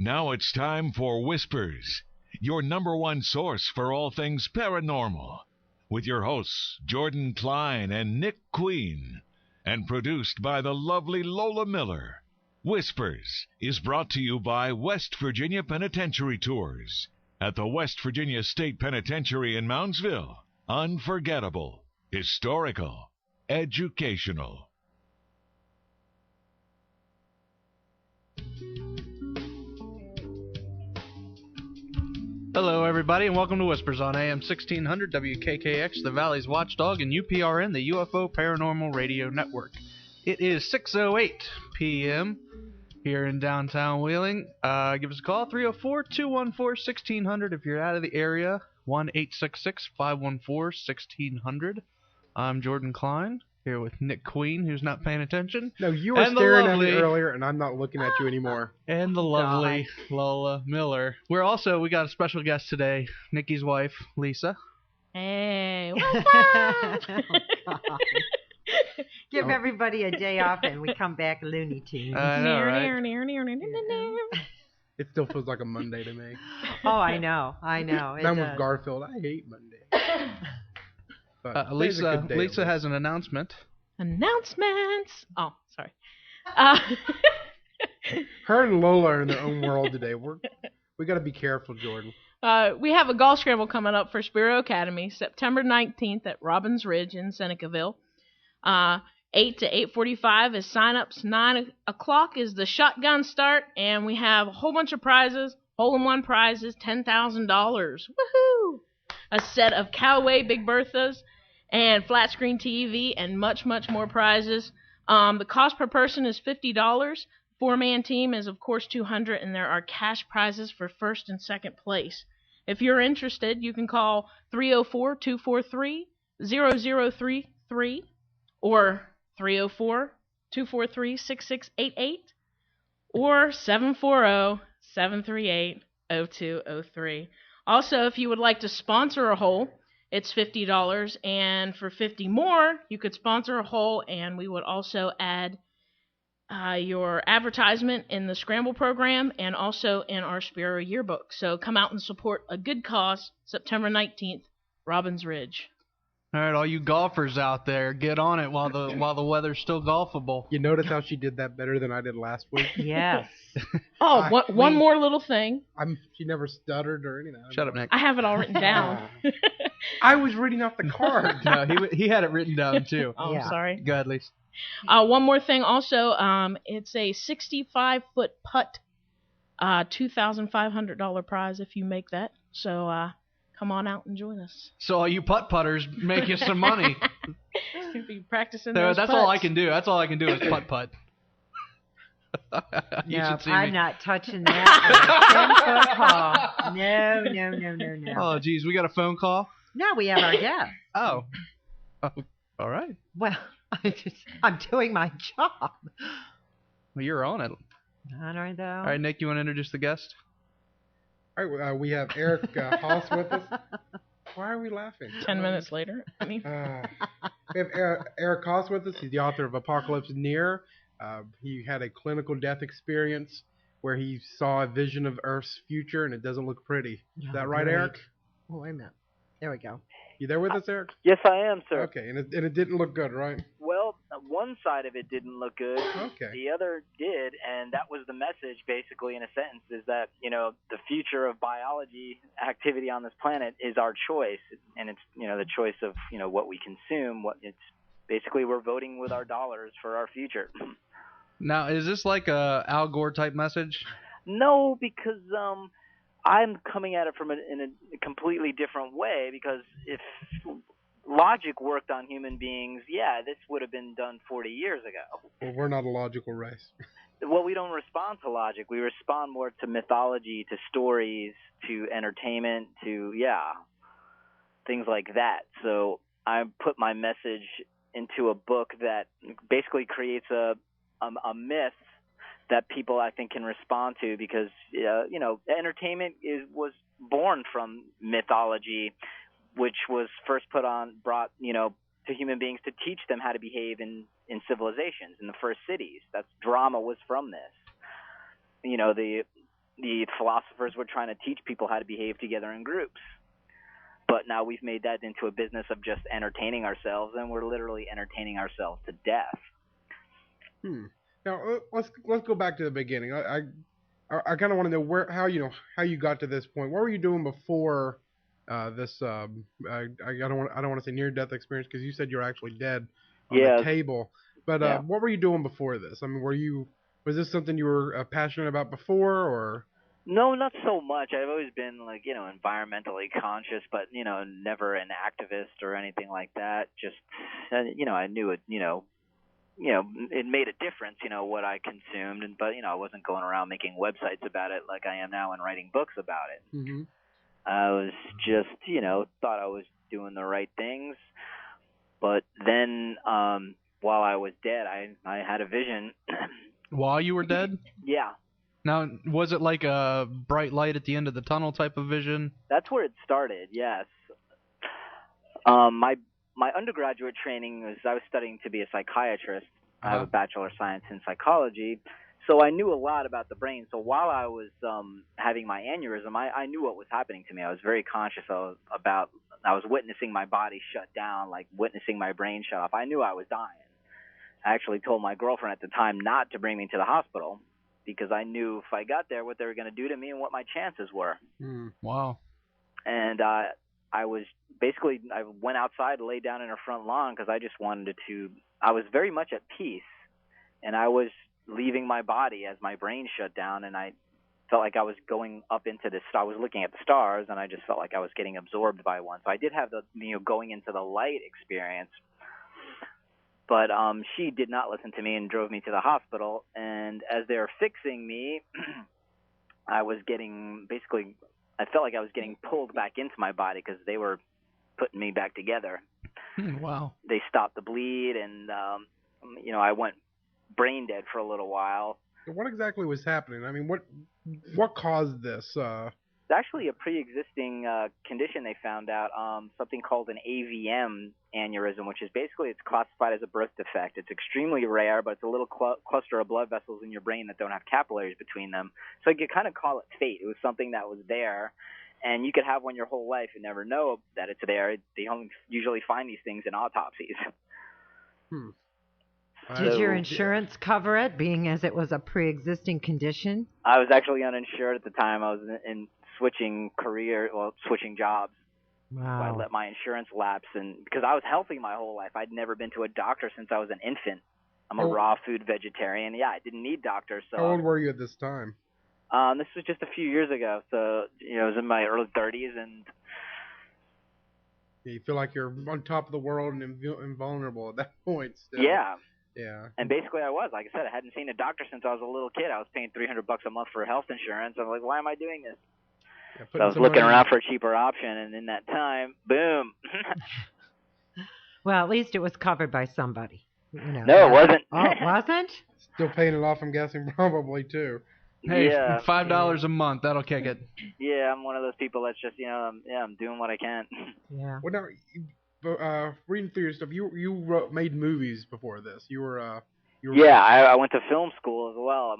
Now it's time for Whispers, your number one source for all things paranormal, with your hosts Jordan Klein and Nick Queen, and produced by the lovely Lola Miller. Whispers is brought to you by West Virginia Penitentiary Tours at the West Virginia State Penitentiary in Moundsville. Unforgettable, historical, educational. Hello, everybody, and welcome to Whispers on AM 1600 WKKX, the Valley's Watchdog, and UPRN, the UFO Paranormal Radio Network. It is 6:08 p.m. here in downtown Wheeling. Give us a call, 304-214-1600 if you're out of the area, 1-866-514-1600. I'm Jordan Klein, here with Nick Queen, who's not paying attention. No, you were staring at me earlier, and I'm not looking at you anymore. And the lovely Lola Miller. We got a special guest today, Nikki's wife, Lisa. Hey, what's up? Give everybody a day off, and we come back Looney Tunes. I know, right? It still feels like a Monday to me. Oh, I know. That was Garfield. I hate Monday. Lisa has an announcement. Announcements. Oh, sorry. Her and Lola are in their own world today. We got to be careful, Jordan. We have a golf scramble coming up for Spiro Academy, September 19th at Robbins Ridge in Senecaville. 8 to 8:45 is sign-ups. 9 o'clock is the shotgun start, and we have a whole bunch of prizes. Hole-in-one prizes, $10,000. Woohoo! A set of Callaway Big Berthas and flat screen TV and much, much more prizes. The cost per person is $50. Four-man team is, of course, $200, and there are cash prizes for first and second place. If you're interested, you can call 304-243-0033 or 304-243-6688 or 740-738-0203. Also, if you would like to sponsor a hole, it's $50, and for $50 more, you could sponsor a hole, and we would also add your advertisement in the Scramble program and also in our Spiro yearbook. So come out and support a good cause, September 19th, Robbins Ridge. All right, all you golfers out there, get on it while the weather's still golfable. You notice how she did that better than I did last week? Yes. One more little thing. She never stuttered or anything. Shut up, Nick. I have it all written down. I was reading off the card. No, he had it written down, too. Oh, yeah. I'm sorry. Go ahead, Lisa. One more thing also, it's a 65-foot putt, $2,500 prize if you make that. So come on out and join us. So all you putt-putters, make you some money. Be practicing That's putts. all I can do. That's all I can do is putt-putt. No, I'm not touching that. 10-foot call. No. Oh, geez, we got a phone call? No, we have our guest. Oh, all right. Well, I'm doing my job. Well, you're on it. All right, though. All right, Nick, you want to introduce the guest? All right, we have Eric Haas with us. Why are we laughing? 10 minutes later. We have Eric Haas with us. He's the author of Apocalypse Near. He had a clinical death experience where he saw a vision of Earth's future, and it doesn't look pretty. Is that right, Eric? Oh, wait a minute. There we go. You there with us, Eric? Yes, I am, sir. Okay, and it didn't look good, right? Well, one side of it didn't look good. Okay. The other did, and that was the message, basically, in a sentence, is that, the future of biology activity on this planet is our choice, and it's, the choice of, what we consume. It's basically we're voting with our dollars for our future. Now, is this like a Al Gore type message? No, because I'm coming at it in a completely different way, because if logic worked on human beings, this would have been done 40 years ago. Well, we're not a logical race. Well, we don't respond to logic. We respond more to mythology, to stories, to entertainment, to, things like that. So I put my message into a book that basically creates a myth that people, I think, can respond to, because entertainment was born from mythology, which was first brought to human beings to teach them how to behave in civilizations, in the first cities. That's drama was from this. The the philosophers were trying to teach people how to behave together in groups. But now we've made that into a business of just entertaining ourselves, and we're literally entertaining ourselves to death. Now let's go back to the beginning. I kind of want to know how you got to this point. What were you doing before this? I don't want to say near death experience, because you said you were actually dead on the table. But what were you doing before this? I mean, was this something you were passionate about before, or? No, not so much. I've always been environmentally conscious, but never an activist or anything like that. Just I knew it. It made a difference. What I consumed, but I wasn't going around making websites about it like I am now and writing books about it. Mm-hmm. I was just thought I was doing the right things, but then while I was dead, I had a vision. While you were dead? Yeah. Now, was it like a bright light at the end of the tunnel type of vision? That's where it started, yes. My undergraduate training was I was studying to be a psychiatrist. I have a Bachelor of Science in Psychology, so I knew a lot about the brain. So while I was having my aneurysm, I knew what was happening to me. I was very conscious I was witnessing my body shut down, like witnessing my brain shut off. I knew I was dying. I actually told my girlfriend at the time not to bring me to the hospital, because I knew if I got there what they were going to do to me and what my chances were. Wow. And I went outside and laid down in her front lawn because I just wanted I was very much at peace, and I was leaving my body as my brain shut down, and I felt like I was going up into I was looking at the stars, and I just felt like I was getting absorbed by one. So I did have the going into the light experience. But she did not listen to me and drove me to the hospital. And as they were fixing me, I felt like I was getting pulled back into my body because they were putting me back together. Wow. They stopped the bleed, and I went brain dead for a little while. What exactly was happening? I mean, what caused this? It's actually a pre-existing condition they found out, something called an AVM aneurysm, which is basically it's classified as a birth defect. It's extremely rare, but it's a little cluster of blood vessels in your brain that don't have capillaries between them. So you could kind of call it fate. It was something that was there, and you could have one your whole life and never know that it's there. They only usually find these things in autopsies. Did your insurance cover it, being as it was a pre-existing condition? I was actually uninsured at the time. I was in switching jobs. Wow. So I let my insurance lapse, and because I was healthy my whole life, I'd never been to a doctor since I was an infant. I'm a raw food vegetarian. Yeah, I didn't need doctors. So how old were you at this time? This was just a few years ago. So I was in my early 30s, and you feel like you're on top of the world and invulnerable at that point. Still. Yeah. Yeah. And basically I was. Like I said, I hadn't seen a doctor since I was a little kid. I was paying $300 a month for health insurance. I was like, why am I doing this? Yeah, so I was looking around for a cheaper option, and in that time, boom. Well, at least it was covered by somebody. No, it wasn't. Oh, it wasn't? Still paying it off, I'm guessing, probably, too. Hey, yeah. $5 a month, that'll kick it. Yeah, I'm one of those people that's just, I'm doing what I can. Yeah. Well, now, reading through your stuff, you made movies before this. Yeah, I went to film school as well.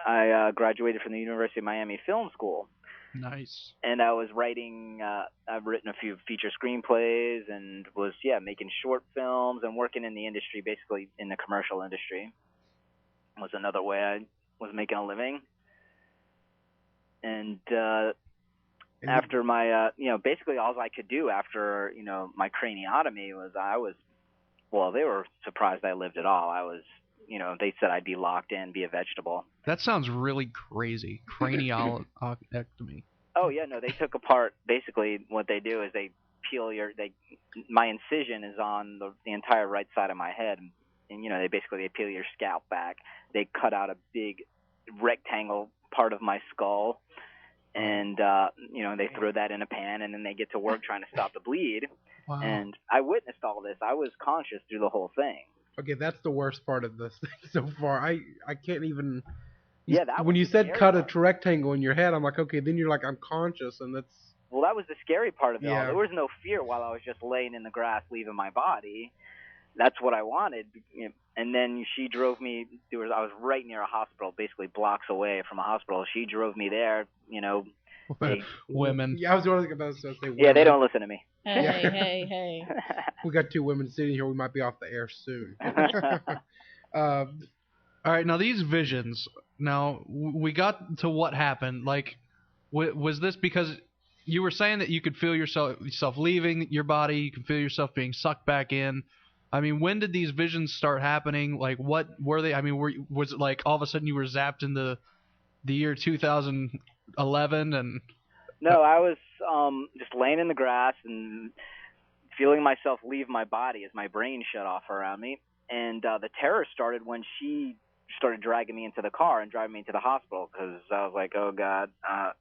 I graduated from the University of Miami Film School. Nice. And I was writing, I've written a few feature screenplays and was, making short films and working in the industry, basically in the commercial industry was another way I was making a living. And after my, basically all I could do after, my craniotomy was they were surprised I lived at all. I was, they said I'd be locked in, be a vegetable. That sounds really crazy. Craniotomy. Oh, yeah, no, they took apart, basically what they do is they peel my incision is on the entire right side of my head. And, they peel your scalp back. They cut out a big rectangle part of my skull. And, they throw that in a pan, and then they get to work trying to stop the bleed. Wow. And I witnessed all this. I was conscious through the whole thing. Okay, that's the worst part of this thing so far. I can't even... Yeah, that when you was said cut a rectangle in your head, I'm like, okay, then you're like unconscious, and that's... Well, that was the scary part of it Yeah. all. There was no fear while I was just laying in the grass leaving my body. that's what I wanted. And then she drove me. I was right near a hospital, basically blocks away from a hospital. She drove me there. Women. Yeah, I was about to say women. Yeah, they don't listen to me. Hey. We got two women sitting here. We might be off the air soon. All right, now these visions. Now we got to what happened. Like, was this because you were saying that you could feel yourself leaving your body, you can feel yourself being sucked back in? I mean, when did these visions start happening? Like, what were they? I mean, was it like all of a sudden you were zapped into the year 2011 and? No, I was just laying in the grass and feeling myself leave my body as my brain shut off around me. And the terror started when she started dragging me into the car and driving me to the hospital, because I was like, oh God, I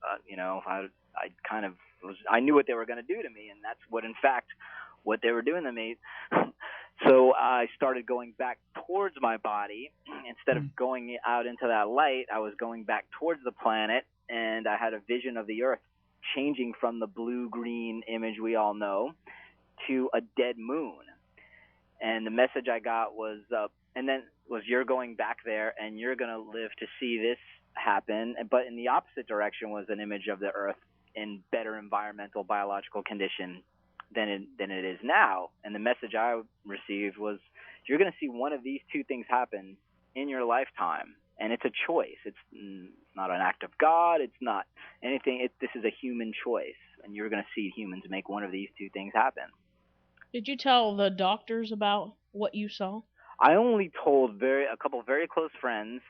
kind of I knew what they were going to do to me, and that's what they were doing to me. So I started going back towards my body. Instead of going out into that light, I was going back towards the planet, and I had a vision of the Earth changing from the blue-green image we all know to a dead moon. And the message I got was, you're going back there and you're going to live to see this happen. But in the opposite direction was an image of the Earth in better environmental biological condition than it is now. And the message I received was, you're going to see one of these two things happen in your lifetime. And it's a choice. It's not an act of God. It's not anything. This is a human choice. And you're going to see humans make one of these two things happen. Did you tell the doctors about what you saw? I only told a couple very close friends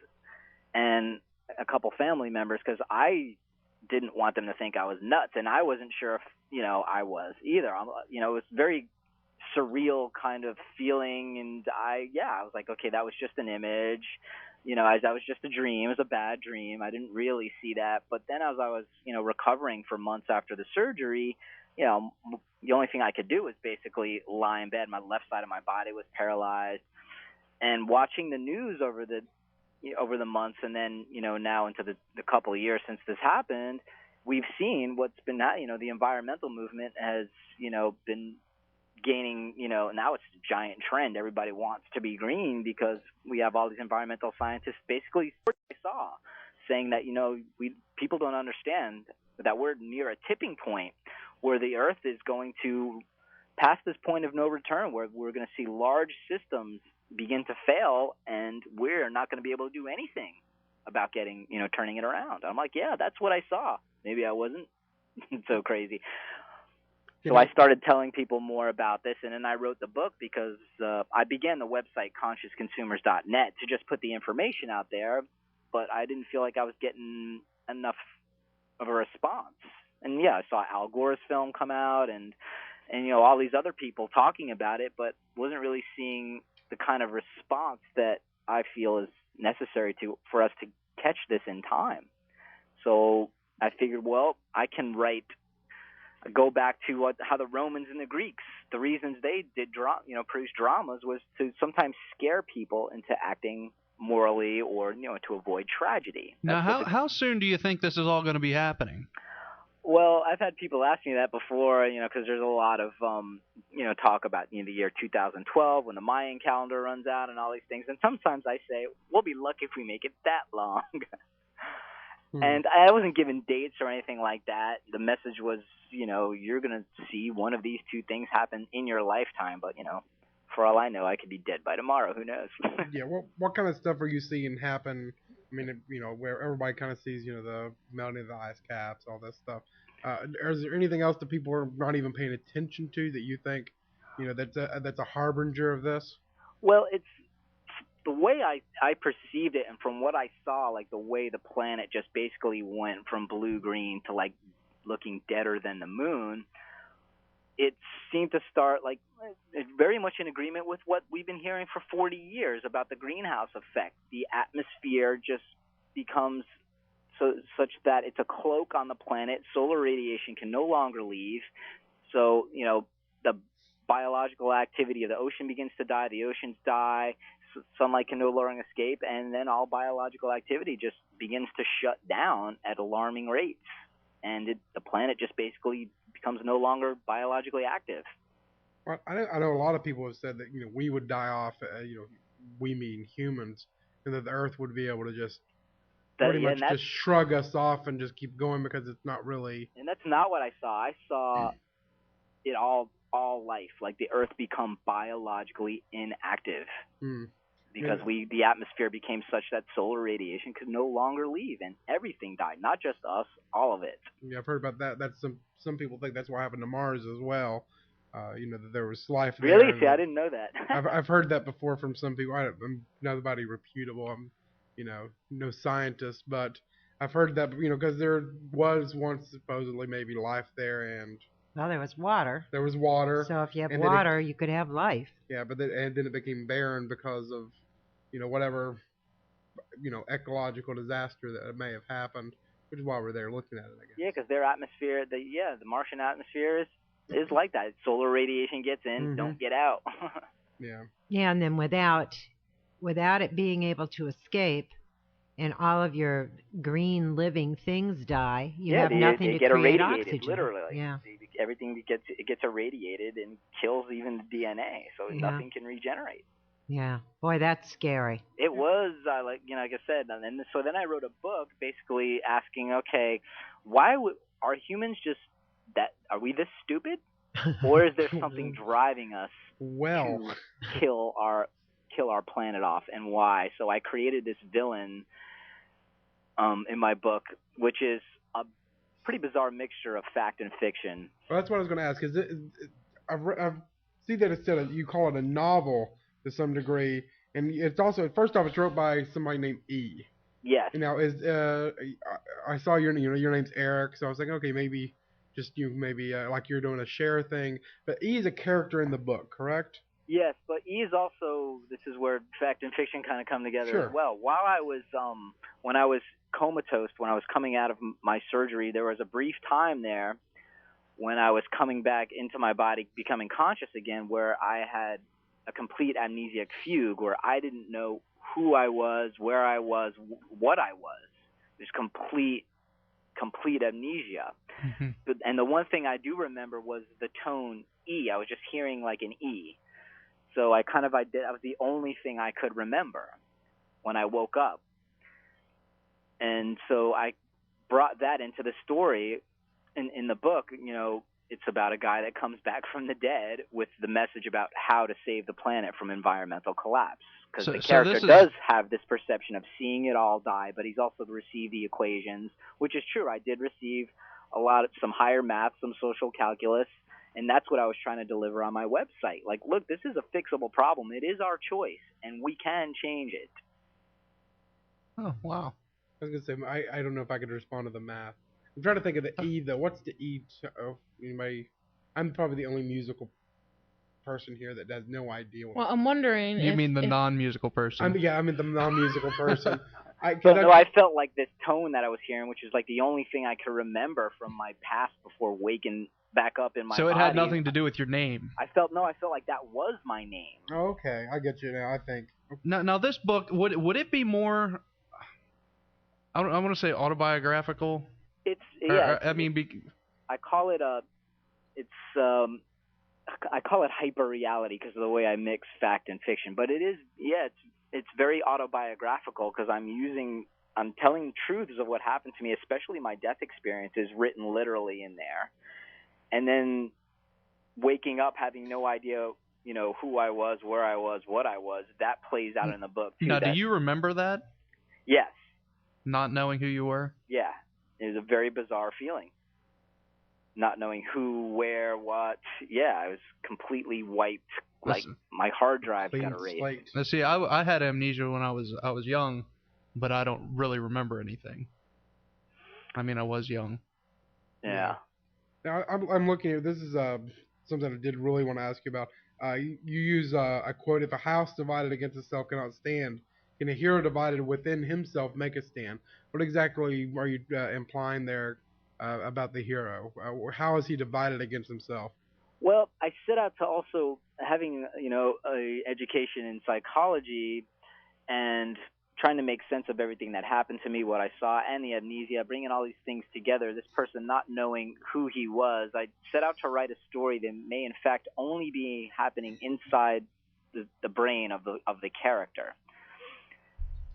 and a couple family members, because I didn't want them to think I was nuts, and I wasn't sure if I was either. It was very surreal kind of feeling, and I was like, okay, that was just an image. That was just a dream. It was a bad dream. I didn't really see that. But then as I was, recovering for months after the surgery, the only thing I could do was basically lie in bed. My left side of my body was paralyzed. And watching the news over the months, and then, now into the couple of years since this happened, we've seen what's been, the environmental movement has, been gaining, now it's a giant trend. Everybody wants to be green because we have all these environmental scientists basically saying that, people don't understand that we're near a tipping point where the Earth is going to pass this point of no return, where we're going to see large systems begin to fail, and we're not going to be able to do anything about turning it around. I'm like, yeah, that's what I saw. Maybe I wasn't so crazy. So I started telling people more about this, and then I wrote the book because I began the website consciousconsumers.net to just put the information out there, but I didn't feel like I was getting enough of a response. And yeah, I saw Al Gore's film come out and all these other people talking about it, but wasn't really seeing the kind of response that I feel is necessary for us to catch this in time. So I figured, well, I can go back to how the Romans and the Greeks, the reasons they did produce dramas was to sometimes scare people into acting morally or to avoid tragedy. Now, how soon do you think this is all going to be happening? Well, I've had people ask me that before, because there's a lot of, talk about, the year 2012 when the Mayan calendar runs out and all these things. And sometimes I say, we'll be lucky if we make it that long. And I wasn't given dates or anything like that. The message was, you're going to see one of these two things happen in your lifetime. But, for all I know, I could be dead by tomorrow. Who knows? Yeah, what kind of stuff are you seeing happen? I mean, where everybody kind of sees, the melting of the ice caps, all this stuff. Is there anything else that people are not even paying attention to that you think, that's a harbinger of this? Well, it's the way I perceived it, and from what I saw, like the way the planet just basically went from blue-green to like looking deader than the moon. It seemed to start very much in agreement with what we've been hearing for 40 years about the greenhouse effect. The atmosphere just becomes such that it's a cloak on the planet. Solar radiation can no longer leave. So, the biological activity of the ocean begins to die. The oceans die. Sunlight can no longer escape. And then all biological activity just begins to shut down at alarming rates. And the planet just basically becomes no longer biologically active. Well, I know a lot of people have said that we would die off. We mean humans, and that the Earth would be able to just pretty much just shrug us off and just keep going because it's not really. And that's not what I saw. I saw it all life, like the Earth become biologically inactive. Because the atmosphere became such that solar radiation could no longer leave, and everything died, not just us, all of it. Yeah, I've heard about that. That's some people think that's what happened to Mars as well. That there was life there. Really? See, I didn't know that. I've heard that before from some people. I'm nobody reputable. I'm no scientist, but I've heard that because there was once supposedly maybe life there, and well, there was water. There was water. So if you have water, you could have life. Yeah, but then it became barren because of whatever ecological disaster that may have happened, which is why we're there looking at it, I guess. Yeah, because their atmosphere, the Martian atmosphere is like that. Solar radiation gets in, don't get out. Yeah. Yeah, and then without it being able to escape, and all of your green living things die, you have nothing to create oxygen. Literally. Yeah. Everything gets irradiated and kills even the DNA, so nothing can regenerate. Yeah, boy, that's scary. It was like I said, and so then I wrote a book basically asking, okay, why are humans just that? Are we this stupid, or is there something driving us to kill our planet off, and why? So I created this villain in my book, which is a pretty bizarre mixture of fact and fiction. Well, that's what I was going to ask. I've seen that it's you call it a novel to some degree, and it's also first off it's wrote by somebody named E. Yes. Now I saw your name's Eric, so I was like, okay, maybe just like you're doing a share thing. But E is a character in the book, correct? Yes, but E is also, this is where fact and fiction kind of come together as well. While I was when I was comatose, when I was coming out of my surgery, there was a brief time there when I was coming back into my body, becoming conscious again, where I had a complete amnesiac fugue, where I didn't know who I was, where I was, what I was. There's complete amnesia. And the one thing I do remember was the tone E. I was just hearing like an E. So that was the only thing I could remember when I woke up. And so I brought that into the story in the book. It's about a guy that comes back from the dead with the message about how to save the planet from environmental collapse. Because the character does have this perception of seeing it all die, but he's also received the equations, which is true. I did receive some higher math, some social calculus, and that's what I was trying to deliver on my website. Like, look, this is a fixable problem. It is our choice, and we can change it. Oh, wow. I was going to say, I don't know if I could respond to the math. I'm trying to think of the E, though. What's the E? Anybody? I'm probably the only musical person here that has no idea. Well, I'm wondering. You mean the non-musical person? I mean the non-musical person. I felt like this tone that I was hearing, which is like the only thing I could remember from my past before waking back up in my body. So it had nothing to do with your name. I felt like that was my name. Oh, okay, I get you now. I think. Now this book would it be more? I want to say autobiographical. I call it I call it hyper reality because of the way I mix fact and fiction. But it is, it's very autobiographical because I'm telling truths of what happened to me, especially my death experience is written literally in there. And then waking up having no idea, who I was, where I was, what I was, that plays out in the book too. Now, do you remember that? Yes. Not knowing who you were? Yeah. It was a very bizarre feeling. Not knowing who, where, what. Yeah, I was completely wiped. Like my hard drive got erased. Now, see, I had amnesia when I was young, but I don't really remember anything. I mean, I was young. Yeah. Now I'm looking at this is something I did really want to ask you about. You use a quote: "If a house divided against itself cannot stand, can a hero divided within himself make a stand?" What exactly are you implying there about the hero? How is he divided against himself? Well, I set out to also having a education in psychology and trying to make sense of everything that happened to me, what I saw, and the amnesia, bringing all these things together, this person not knowing who he was, I set out to write a story that may in fact only be happening inside the brain of the character.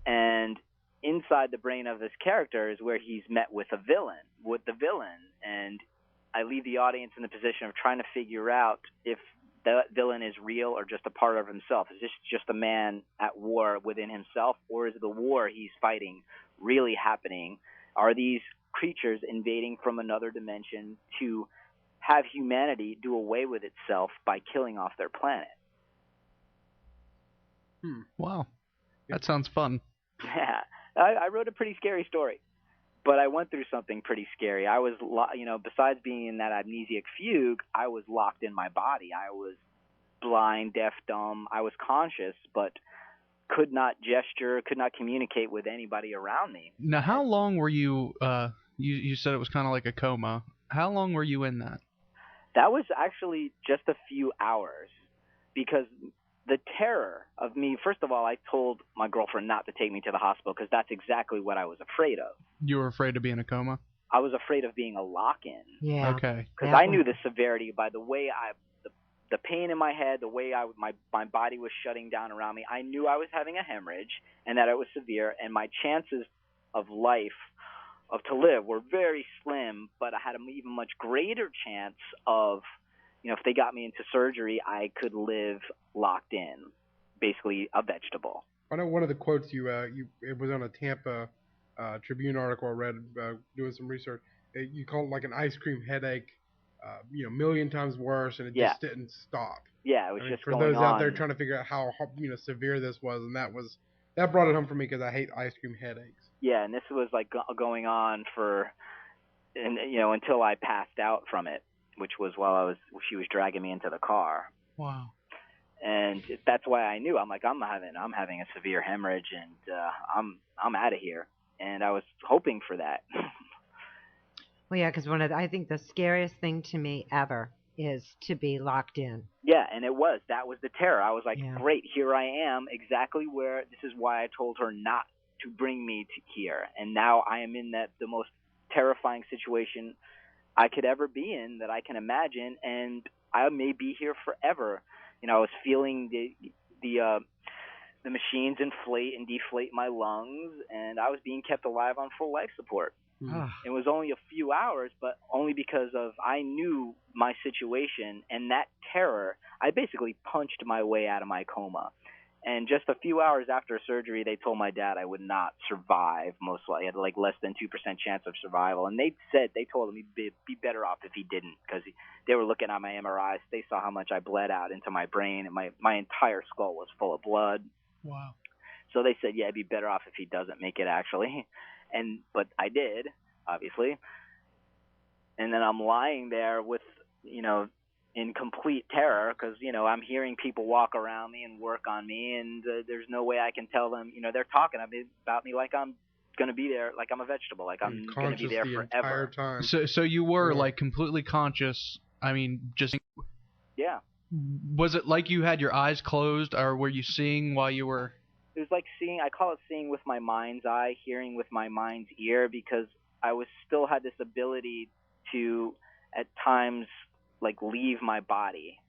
And inside the brain of this character is where he's met with the villain, and I leave the audience in the position of trying to figure out if that villain is real or just a part of himself. Is this just a man at war within himself, or is the war he's fighting really happening? Are these creatures invading from another dimension to have humanity do away with itself by killing off their planet? Wow. That sounds fun. Yeah. I wrote a pretty scary story, but I went through something pretty scary. I was, besides being in that amnesiac fugue, I was locked in my body. I was blind, deaf, dumb. I was conscious, but could not gesture, could not communicate with anybody around me. Now, how long were you, you said it was kind of like a coma. How long were you in that? That was actually just a few hours, because the terror of me, first of all, I told my girlfriend not to take me to the hospital because that's exactly what I was afraid of. You were afraid to be in a coma? I was afraid of being a lock-in. Yeah. Okay. Because I knew the severity by the way the pain in my head, the way my body was shutting down around me. I knew I was having a hemorrhage and that it was severe, and my chances of life, to live, were very slim, but I had an even much greater chance of, if they got me into surgery, I could live locked in, basically a vegetable. I know one of the quotes it was on a Tampa Tribune article I read doing some research. You called it like an ice cream headache, a million times worse, and it just didn't stop. Yeah, it was just for going on. those out there trying to figure out how severe this was, and that brought it home for me because I hate ice cream headaches. Yeah, and this was like going on until I passed out from it, which was while she was dragging me into the car. Wow. And that's why I knew. I'm like, I'm having a severe hemorrhage, and I'm out of here. And I was hoping for that. Well, yeah, because I think the scariest thing to me ever is to be locked in. Yeah, and that was the terror. I was like, great, here I am, exactly where. This is why I told her not to bring me to here. And now I am in the most terrifying situation I could ever be in that I can imagine, and I may be here forever. I was feeling the machines inflate and deflate my lungs, and I was being kept alive on full life support. It was only a few hours, but only because I knew my situation and that terror. I basically punched my way out of my coma. And just a few hours after surgery, they told my dad I would not survive. Most likely, I had like less than 2% chance of survival. And they told him he'd be better off if he didn't, because they were looking at my MRIs. They saw how much I bled out into my brain, and my entire skull was full of blood. Wow. So they said, yeah, it'd be better off if he doesn't make it, actually. But I did, obviously. And then I'm lying there with, in complete terror, because I'm hearing people walk around me and work on me, and there's no way I can tell them. They're talking about me like I'm going to be there, like I'm a vegetable, like I'm going to be there forever. Time. So you were like completely conscious. I mean, just yeah. Was it like you had your eyes closed, or were you seeing while you were? It was like seeing. I call it seeing with my mind's eye, hearing with my mind's ear, because I still had this ability to, at times, like leave my body,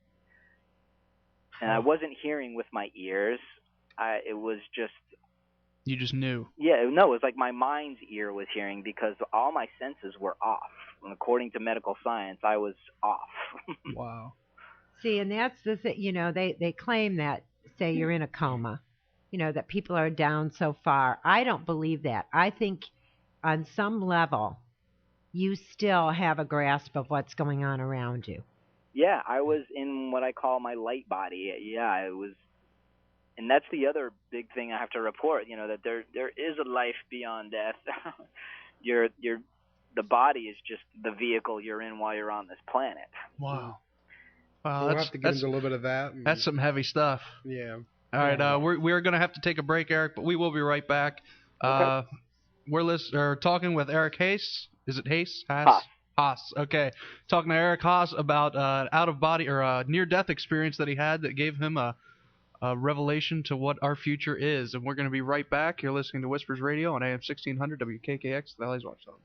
and I wasn't hearing with my ears. It was just. You just knew. Yeah, no, it was like my mind's ear was hearing, because all my senses were off. And according to medical science, I was off. Wow. See, and that's the thing. They claim that, say you're in a coma, that people are down so far. I don't believe that. I think on some level, you still have a grasp of what's going on around you. Yeah, I was in what I call my light body. Yeah, it was, and that's the other big thing I have to report. That there is a life beyond death. The body is just the vehicle you're in while you're on this planet. Wow. Wow, we'll have to get into a little bit of that. That's some heavy stuff. Yeah. All right, we're going to have to take a break, Eric, but we will be right back. Okay. We're talking with Eric Haas. Is it Haas? Haas. Okay. Talking to Eric Haas about out-of-body or a near-death experience that he had that gave him a revelation to what our future is. And we're going to be right back. You're listening to Whispers Radio on AM 1600 WKKX, the Valley's Watchdog.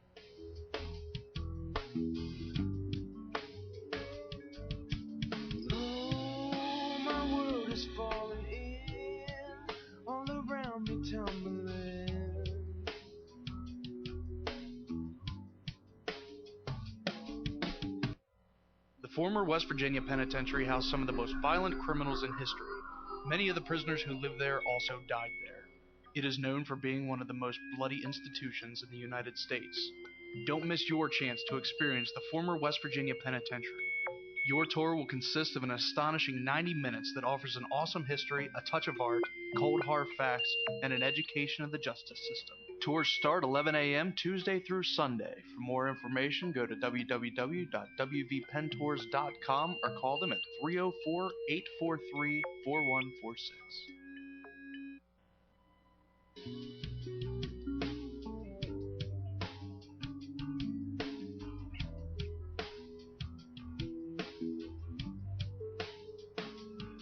The former West Virginia Penitentiary housed some of the most violent criminals in history. Many of the prisoners who lived there also died there. It is known for being one of the most bloody institutions in the United States. Don't miss your chance to experience the former West Virginia Penitentiary. Your tour will consist of an astonishing 90 minutes that offers an awesome history, a touch of art, cold hard facts, and an education of the justice system. Tours start 11 a.m. Tuesday through Sunday. For more information, go to www.wvpentours.com or call them at 304-843-4146.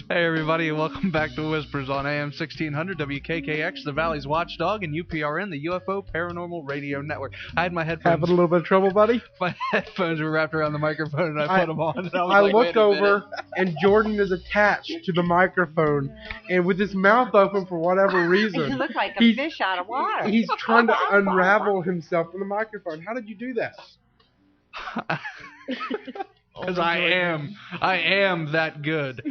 Hey everybody, and welcome back to Whispers on AM 1600 WKKX, the Valley's Watchdog, and UPRN, the UFO Paranormal Radio Network. I had my headphones. Having a little bit of trouble, buddy? My headphones were wrapped around the microphone, and I put them on. And I looked over, and Jordan is attached to the microphone, and with his mouth open for whatever reason, You look like a fish out of water. he's trying to unravel himself from the microphone. How did you do that? Because I am that good.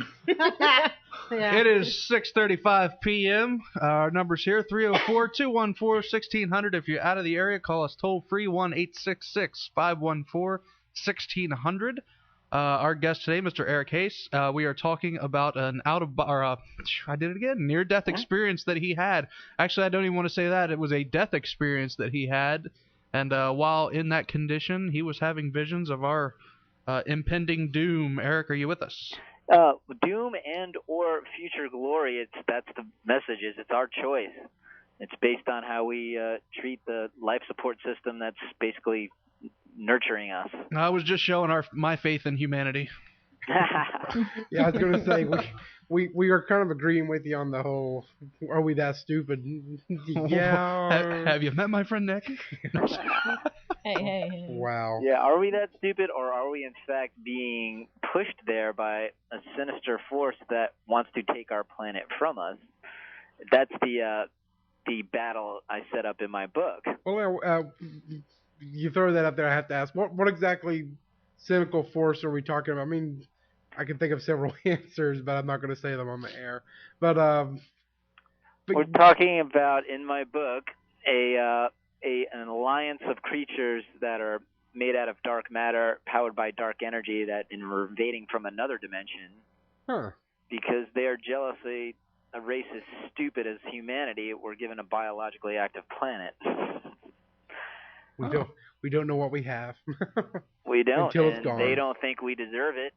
Yeah. It is 6:35 p.m. Our number's here, 304-214-1600. If you're out of the area, call us toll-free, 1-866-514-1600. Our guest today, Mr. Eric Hayes, we are talking about an near-death experience that he had. Actually, I don't even want to say that. It was a death experience that he had. And while in that condition, he was having visions of our impending doom. Eric, are you with us? Doom and or future glory, that's the message. It's our choice. It's based on how we treat the life support system that's basically nurturing us. I was just showing my faith in humanity. Yeah, I was going to say, we are kind of agreeing with you on the whole, are we that stupid? Yeah. Have you met my friend Nick? Hey. Wow. Yeah, are we that stupid, or are we in fact being pushed there by a sinister force that wants to take our planet from us? That's the battle I set up in my book. Well, you throw that up there, I have to ask, what exactly cynical force are we talking about? I mean, I can think of several answers, but I'm not going to say them on the air. But we're talking about, in my book, an alliance of creatures that are made out of dark matter, powered by dark energy, that are invading from another dimension. Huh. Because they are jealously a race as stupid as humanity. We're given a biologically active planet. We don't know what we have. We don't. Until it's gone. They don't think we deserve it,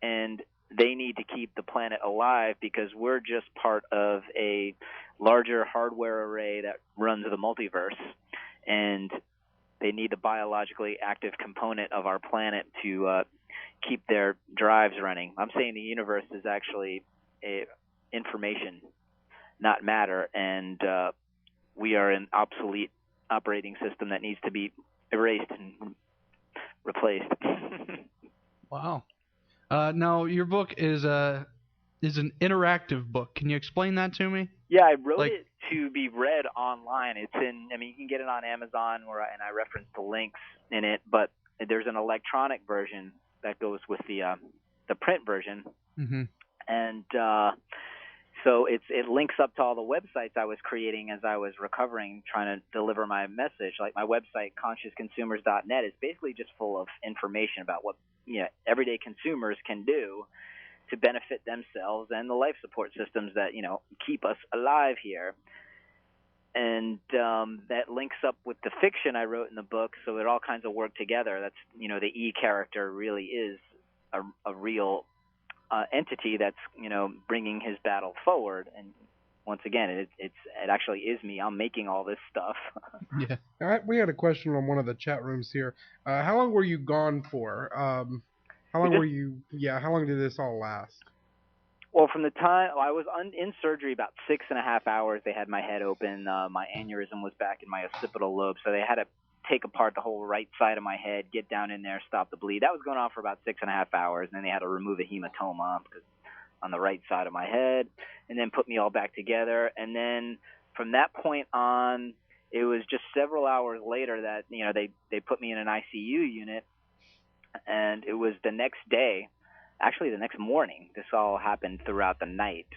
and they need to keep the planet alive because we're just part of a larger hardware array that runs the multiverse, and they need the biologically active component of our planet to keep their drives running. I'm saying the universe is actually information, not matter, and we are an obsolete operating system that needs to be erased and replaced. Wow. Now, your book is an interactive book. Can you explain that to me? Yeah, I wrote it to be read online. You can get it on Amazon, and I reference the links in it, but there's an electronic version that goes with the print version. Mm-hmm. And so it links up to all the websites I was creating as I was recovering, trying to deliver my message. Like my website, consciousconsumers.net, is basically just full of information about what everyday consumers can do to benefit themselves and the life support systems that keep us alive here. And that links up with the fiction I wrote in the book, so it all kinds of work together. That's the E character really is a real entity that's bringing his battle forward, and once again it actually is me. I'm making all this stuff. Yeah. All right, we had a question on one of the chat rooms here. How long were you gone for? How long did this all last? Well, from the time I was in surgery, about 6.5 hours, they had my head open. My aneurysm was back in my occipital lobe, so they had to take apart the whole right side of my head, get down in there, stop the bleed. That was going on for about 6.5 hours, and then they had to remove a hematoma on the right side of my head, and then put me all back together. And then from that point on, it was just several hours later that they put me in an ICU unit, and it was the next day. Actually, the next morning. This all happened throughout the night.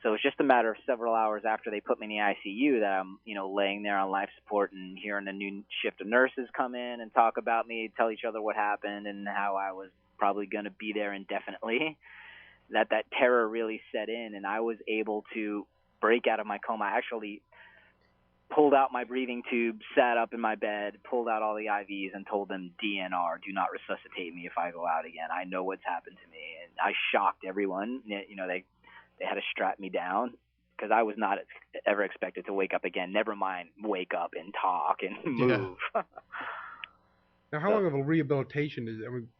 So it's just a matter of several hours after they put me in the ICU that I'm, laying there on life support and hearing a new shift of nurses come in and talk about me, tell each other what happened and how I was probably going to be there indefinitely, that terror really set in, and I was able to break out of my coma. I actually pulled out my breathing tube, sat up in my bed, pulled out all the IVs, and told them, DNR, do not resuscitate me if I go out again. I know what's happened to me. And I shocked everyone. They had to strap me down because I was not ever expected to wake up again. Never mind wake up and talk and move. Yeah. Now, how long of a rehabilitation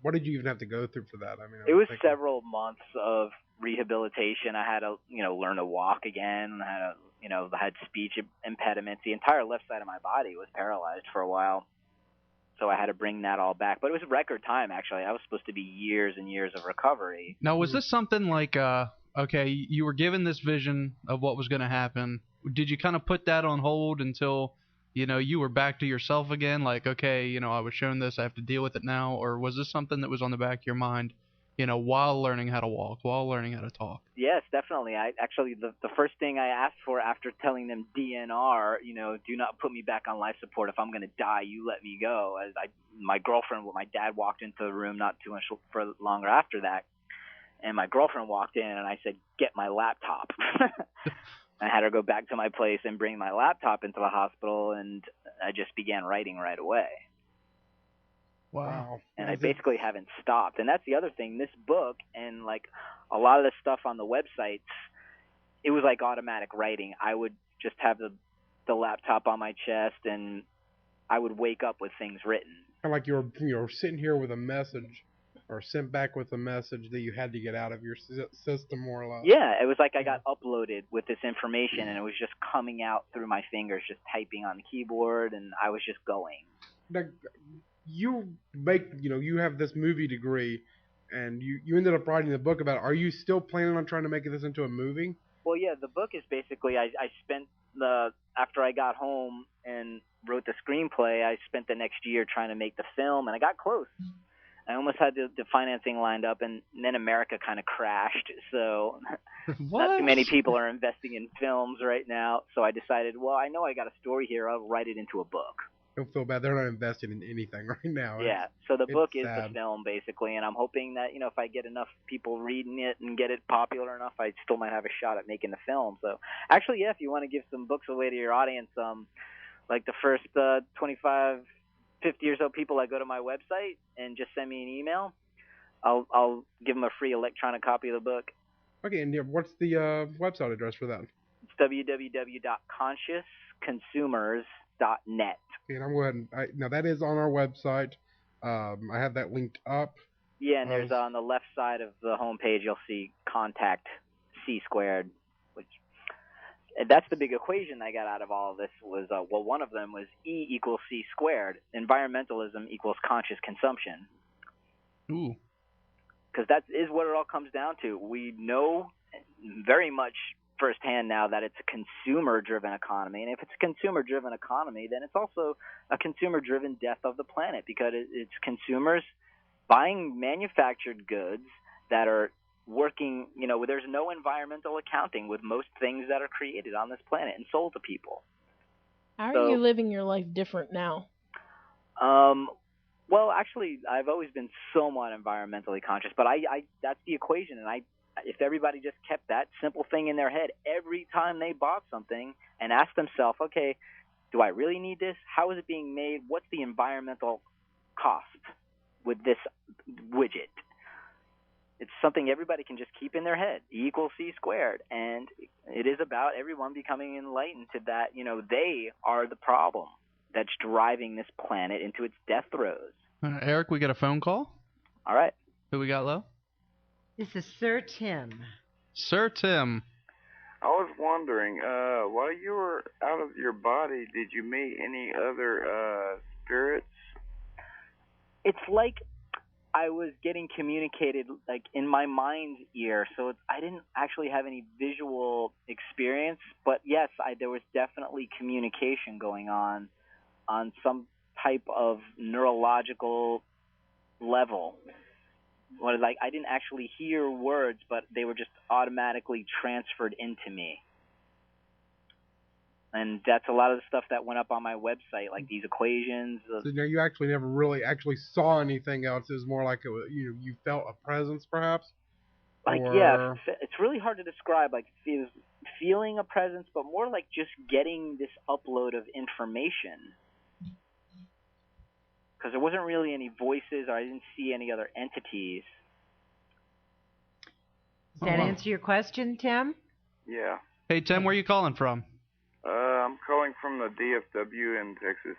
what did you even have to go through for that? It was several months of rehabilitation. I had to, learn to walk again. I had speech impediments. The entire left side of my body was paralyzed for a while. So I had to bring that all back. But it was record time, actually. I was supposed to be years and years of recovery. Now, was this something like, okay, you were given this vision of what was going to happen. Did you kind of put that on hold until, you were back to yourself again? Like, okay, I was shown this, I have to deal with it now. Or was this something that was on the back of your mind, while learning how to walk, while learning how to talk? Yes, definitely. The first thing I asked for after telling them DNR, do not put me back on life support. If I'm going to die, you let me go. My dad walked into the room not too much for longer after that, and my girlfriend walked in, and I said, get my laptop. I had her go back to my place and bring my laptop into the hospital, and I just began writing right away. Wow. And I basically haven't stopped. And that's the other thing. This book and, like, a lot of the stuff on the websites, it was like automatic writing. I would just have the laptop on my chest, and I would wake up with things written. Kind of like you were sitting here with a message or sent back with a message that you had to get out of your system, more or less. Yeah, it was like I got uploaded with this information, and it was just coming out through my fingers, just typing on the keyboard, and I was just going. Now, you have this movie degree, and you ended up writing the book about it. Are you still planning on trying to make this into a movie? Well, yeah, the book is basically, I spent after I got home and wrote the screenplay, I spent the next year trying to make the film, and I got close. I almost had the financing lined up, and then America kind of crashed, so not too many people are investing in films right now. So I decided, well, I know I got a story here. I'll write it into a book. Don't feel bad. They're not investing in anything right now. Yeah, so the book is the film, basically, and I'm hoping that, if I get enough people reading it and get it popular enough, I still might have a shot at making the film. So actually, yeah, if you want to give some books away to your audience, like the first 25 50 or so people that go to my website and just send me an email, I'll give them a free electronic copy of the book. Okay, and what's the website address for that? It's www.consciousconsumers.net. Okay, and I'm going to now that is on our website. I have that linked up. Yeah, and there's on the left side of the homepage, you'll see contact C squared, which that's the big equation I got out of all of this was, one of them was E equals C squared. Environmentalism equals conscious consumption. Ooh. Because that is what it all comes down to. We know very much firsthand now that it's a consumer-driven economy. And if it's a consumer-driven economy, then it's also a consumer-driven death of the planet, because it's consumers buying manufactured goods that are working, there's no environmental accounting with most things that are created on this planet and sold to people. How are you living your life different now? Well, actually, I've always been somewhat environmentally conscious, but I that's the equation, and if everybody just kept that simple thing in their head every time they bought something and asked themselves, okay, do I really need this? How is it being made? What's the environmental cost with this widget? It's something everybody can just keep in their head. E equals C squared. And it is about everyone becoming enlightened to that, they are the problem that's driving this planet into its death throes. Eric, we got a phone call. All right. Who we got, Lo? This is Sir Tim. Sir Tim. I was wondering, while you were out of your body, did you meet any other spirits? It's like I was getting communicated like in my mind's ear, so I didn't actually have any visual experience, but yes, there was definitely communication going on some type of neurological level. Like I didn't actually hear words, but they were just automatically transferred into me. And that's a lot of the stuff that went up on my website, like these equations. So now you actually never really actually saw anything else. It was more like you felt a presence, perhaps. Like yeah, it's really hard to describe. Like feeling a presence, but more like just getting this upload of information. Because there wasn't really any voices, or I didn't see any other entities. Does that answer your question, Tim? Yeah. Hey, Tim, where are you calling from? I'm calling from the DFW in Texas.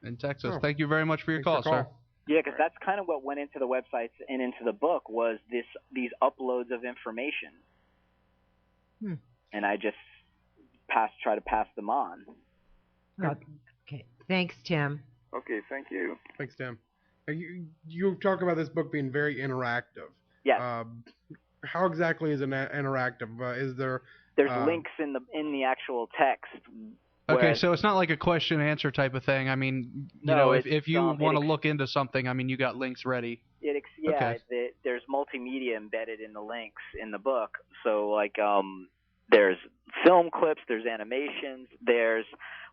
In Texas. Thank you very much for your call, sir. Yeah, because that's kind of what went into the websites and into the book was these uploads of information. And I just try to pass them on. Okay. Thanks, Tim. Okay, thank you. Thanks, Tim. You talk about this book being very interactive. Yes. How exactly is it interactive? Is there? There's links in the actual text. Okay, so it's not like a question and answer type of thing. I mean, if you want to look into something, I mean, you got links ready. There's multimedia embedded in the links in the book. So like there's film clips, there's animations, there's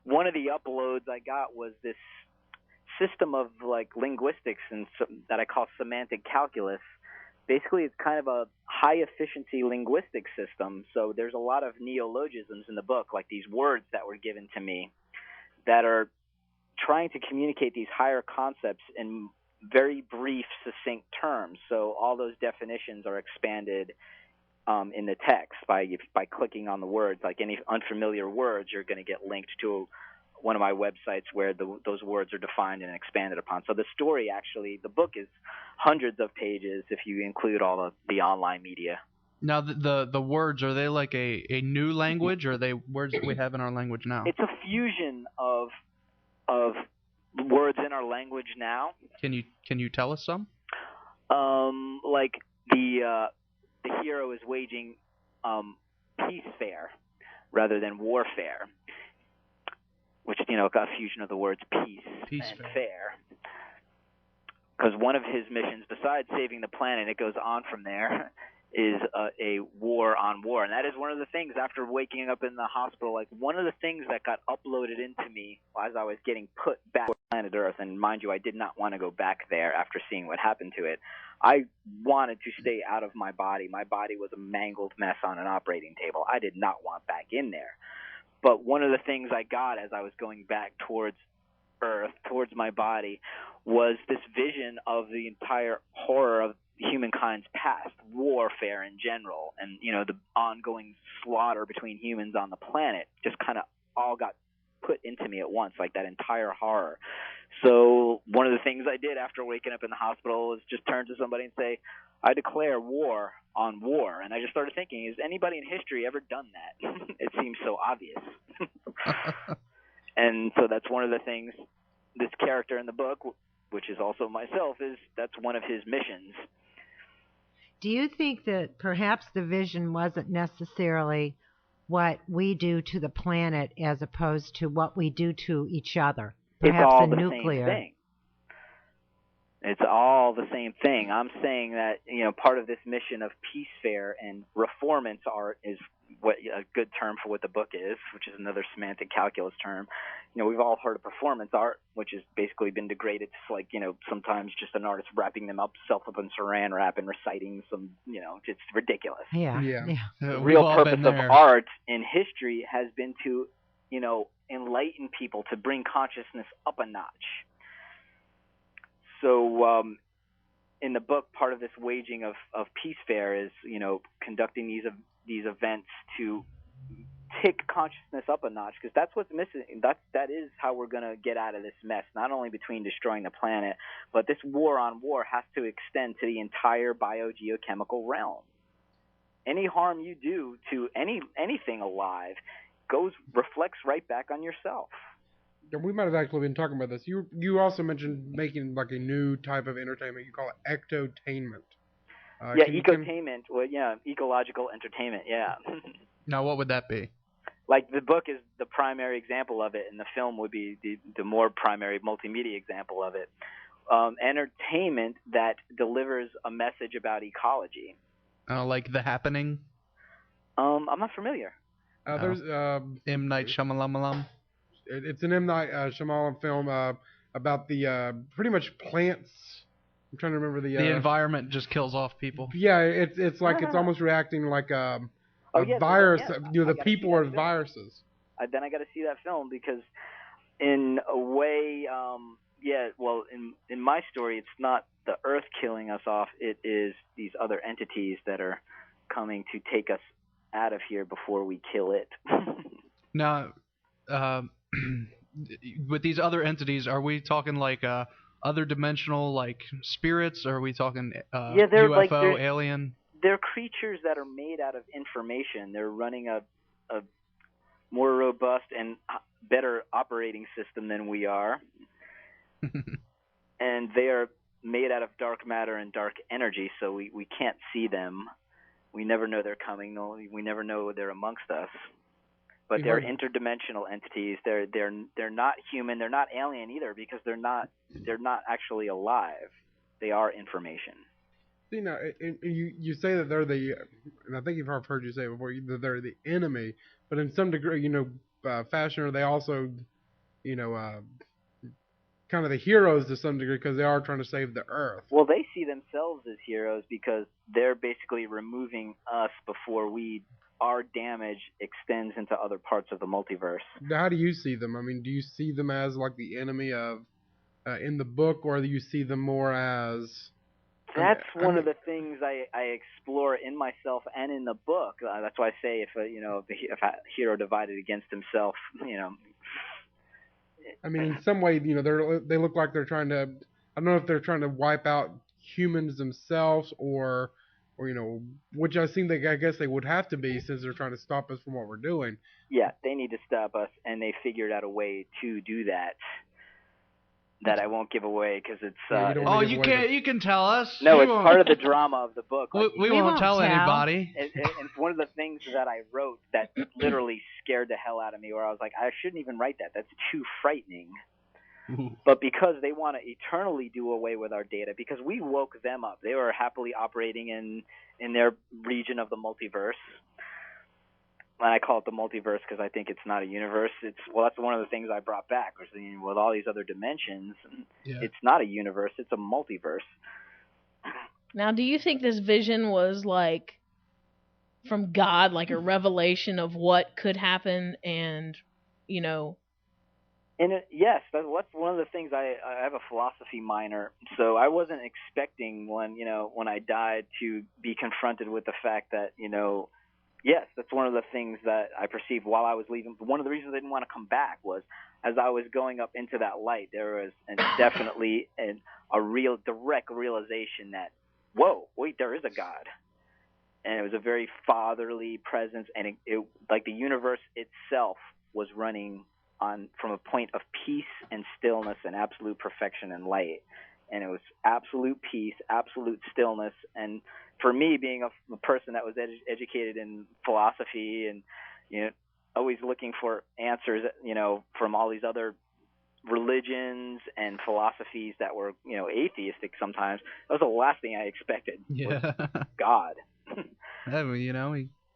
one of the uploads I got was this system of like linguistics and that I call semantic calculus. Basically, it's kind of a high-efficiency linguistic system. So there's a lot of neologisms in the book, like these words that were given to me that are trying to communicate these higher concepts in very brief, succinct terms. So all those definitions are expanded in the text by clicking on the words. Like any unfamiliar words, you're going to get linked to one of my websites where those words are defined and expanded upon. So the story actually, the book is hundreds of pages if you include all of the online media. Now, the words, are they like a new language, or are they words that we have in our language now? It's a fusion of words in our language now. Can you tell us some? Like the hero is waging peace fair rather than warfare, which got a fusion of the words peace and fair. Because one of his missions, besides saving the planet, it goes on from there, is a war on war. And that is one of the things, after waking up in the hospital, like one of the things that got uploaded into me as I was getting put back to planet Earth, and mind you, I did not want to go back there after seeing what happened to it. I wanted to stay out of my body. My body was a mangled mess on an operating table. I did not want back in there. But one of the things I got as I was going back towards Earth, towards my body, was this vision of the entire horror of humankind's past, warfare in general, and the ongoing slaughter between humans on the planet just kind of all got put into me at once, like that entire horror. So one of the things I did after waking up in the hospital was just turn to somebody and say, I declare war on war. And I just started thinking, has anybody in history ever done that? It seems so obvious. And so that's one of the things this character in the book, which is also myself, that's one of his missions. Do you think that perhaps the vision wasn't necessarily what we do to the planet as opposed to what we do to each other? Perhaps it's all the nuclear. Same thing. It's all the same thing. I'm saying that part of this mission of peace fair and reformance art is what a good term for what the book is, which is another semantic calculus term. We've all heard of performance art, which has basically been degraded to like sometimes just an artist wrapping themselves up in saran wrap and reciting some it's ridiculous. Yeah. The real purpose of art in history has been to enlighten people, to bring consciousness up a notch. So in the book, part of this waging of peace fair is, conducting these events to take consciousness up a notch, because that's what's missing. That is how we're going to get out of this mess, not only between destroying the planet, but this war on war has to extend to the entire biogeochemical realm. any harm you do to anything alive reflects right back on yourself. We might have actually been talking about this. You also mentioned making like a new type of entertainment. You call it ectotainment. Yeah, ecotainment. Well, yeah, ecological entertainment. Yeah. Now, what would that be? Like the book is the primary example of it, and the film would be the more primary multimedia example of it. Entertainment that delivers a message about ecology. Like The Happening? I'm not familiar. There's M. Night Shyamalan. It's an M. Night Shyamalan film about the pretty much plants. I'm trying to remember the environment just kills off people. Yeah, it's like it's almost reacting like a virus. The people are viruses. Then I got to see that film because, in a way, well, in my story, it's not the Earth killing us off. It is these other entities that are coming to take us out of here before we kill it. Now, with these other entities, are we talking like other dimensional like spirits, or are we talking UFO, alien? They're creatures that are made out of information. They're running a more robust and better operating system than we are. And they are made out of dark matter and dark energy, so we can't see them. We never know they're coming. We never know they're amongst us. But they're interdimensional entities. They're not human. They're not alien either because they're not actually alive. They are information. You know, you say that they're the, and I think I've heard you say before that they're the enemy, but in some degree, fashion, are they also, kind of the heroes to some degree because they are trying to save the Earth? Well, they see themselves as heroes because they're basically removing us before our damage extends into other parts of the multiverse. How do you see them? I mean, do you see them as like the enemy of in the book, or do you see them more as? That's one of the things I explore in myself and in the book. That's why I say if a hero divided against himself, I mean, in some way, they look like they're trying to. I don't know if they're trying to wipe out humans themselves, or which I guess they would have to be since they're trying to stop us from what we're doing. Yeah, they need to stop us, and they figured out a way to do that. That I won't give away because it's. You can tell us. No, it's part of the drama of the book. We won't tell anybody. And one of the things that I wrote that literally scared the hell out of me, where I was like, I shouldn't even write that. That's too frightening. But because they want to eternally do away with our data, because we woke them up, they were happily operating in their region of the multiverse. And I call it the multiverse because I think it's not a universe. That's one of the things I brought back, was with all these other dimensions. It's not a universe; it's a multiverse. Now, do you think this vision was like from God, like a revelation of what could happen, and yes, that's one of the things. I have a philosophy minor, so I wasn't expecting when I died to be confronted with the fact that yes, that's one of the things that I perceived while I was leaving. One of the reasons I didn't want to come back was as I was going up into that light, there was definitely a real direct realization that, whoa, wait, there is a God. And it was a very fatherly presence, and it like the universe itself was running from a point of peace and stillness and absolute perfection and light. And it was absolute peace, absolute stillness. And for me, being a person that was educated in philosophy and always looking for answers, from all these other religions and philosophies that were atheistic sometimes, that was the last thing I expected. Yeah, was God.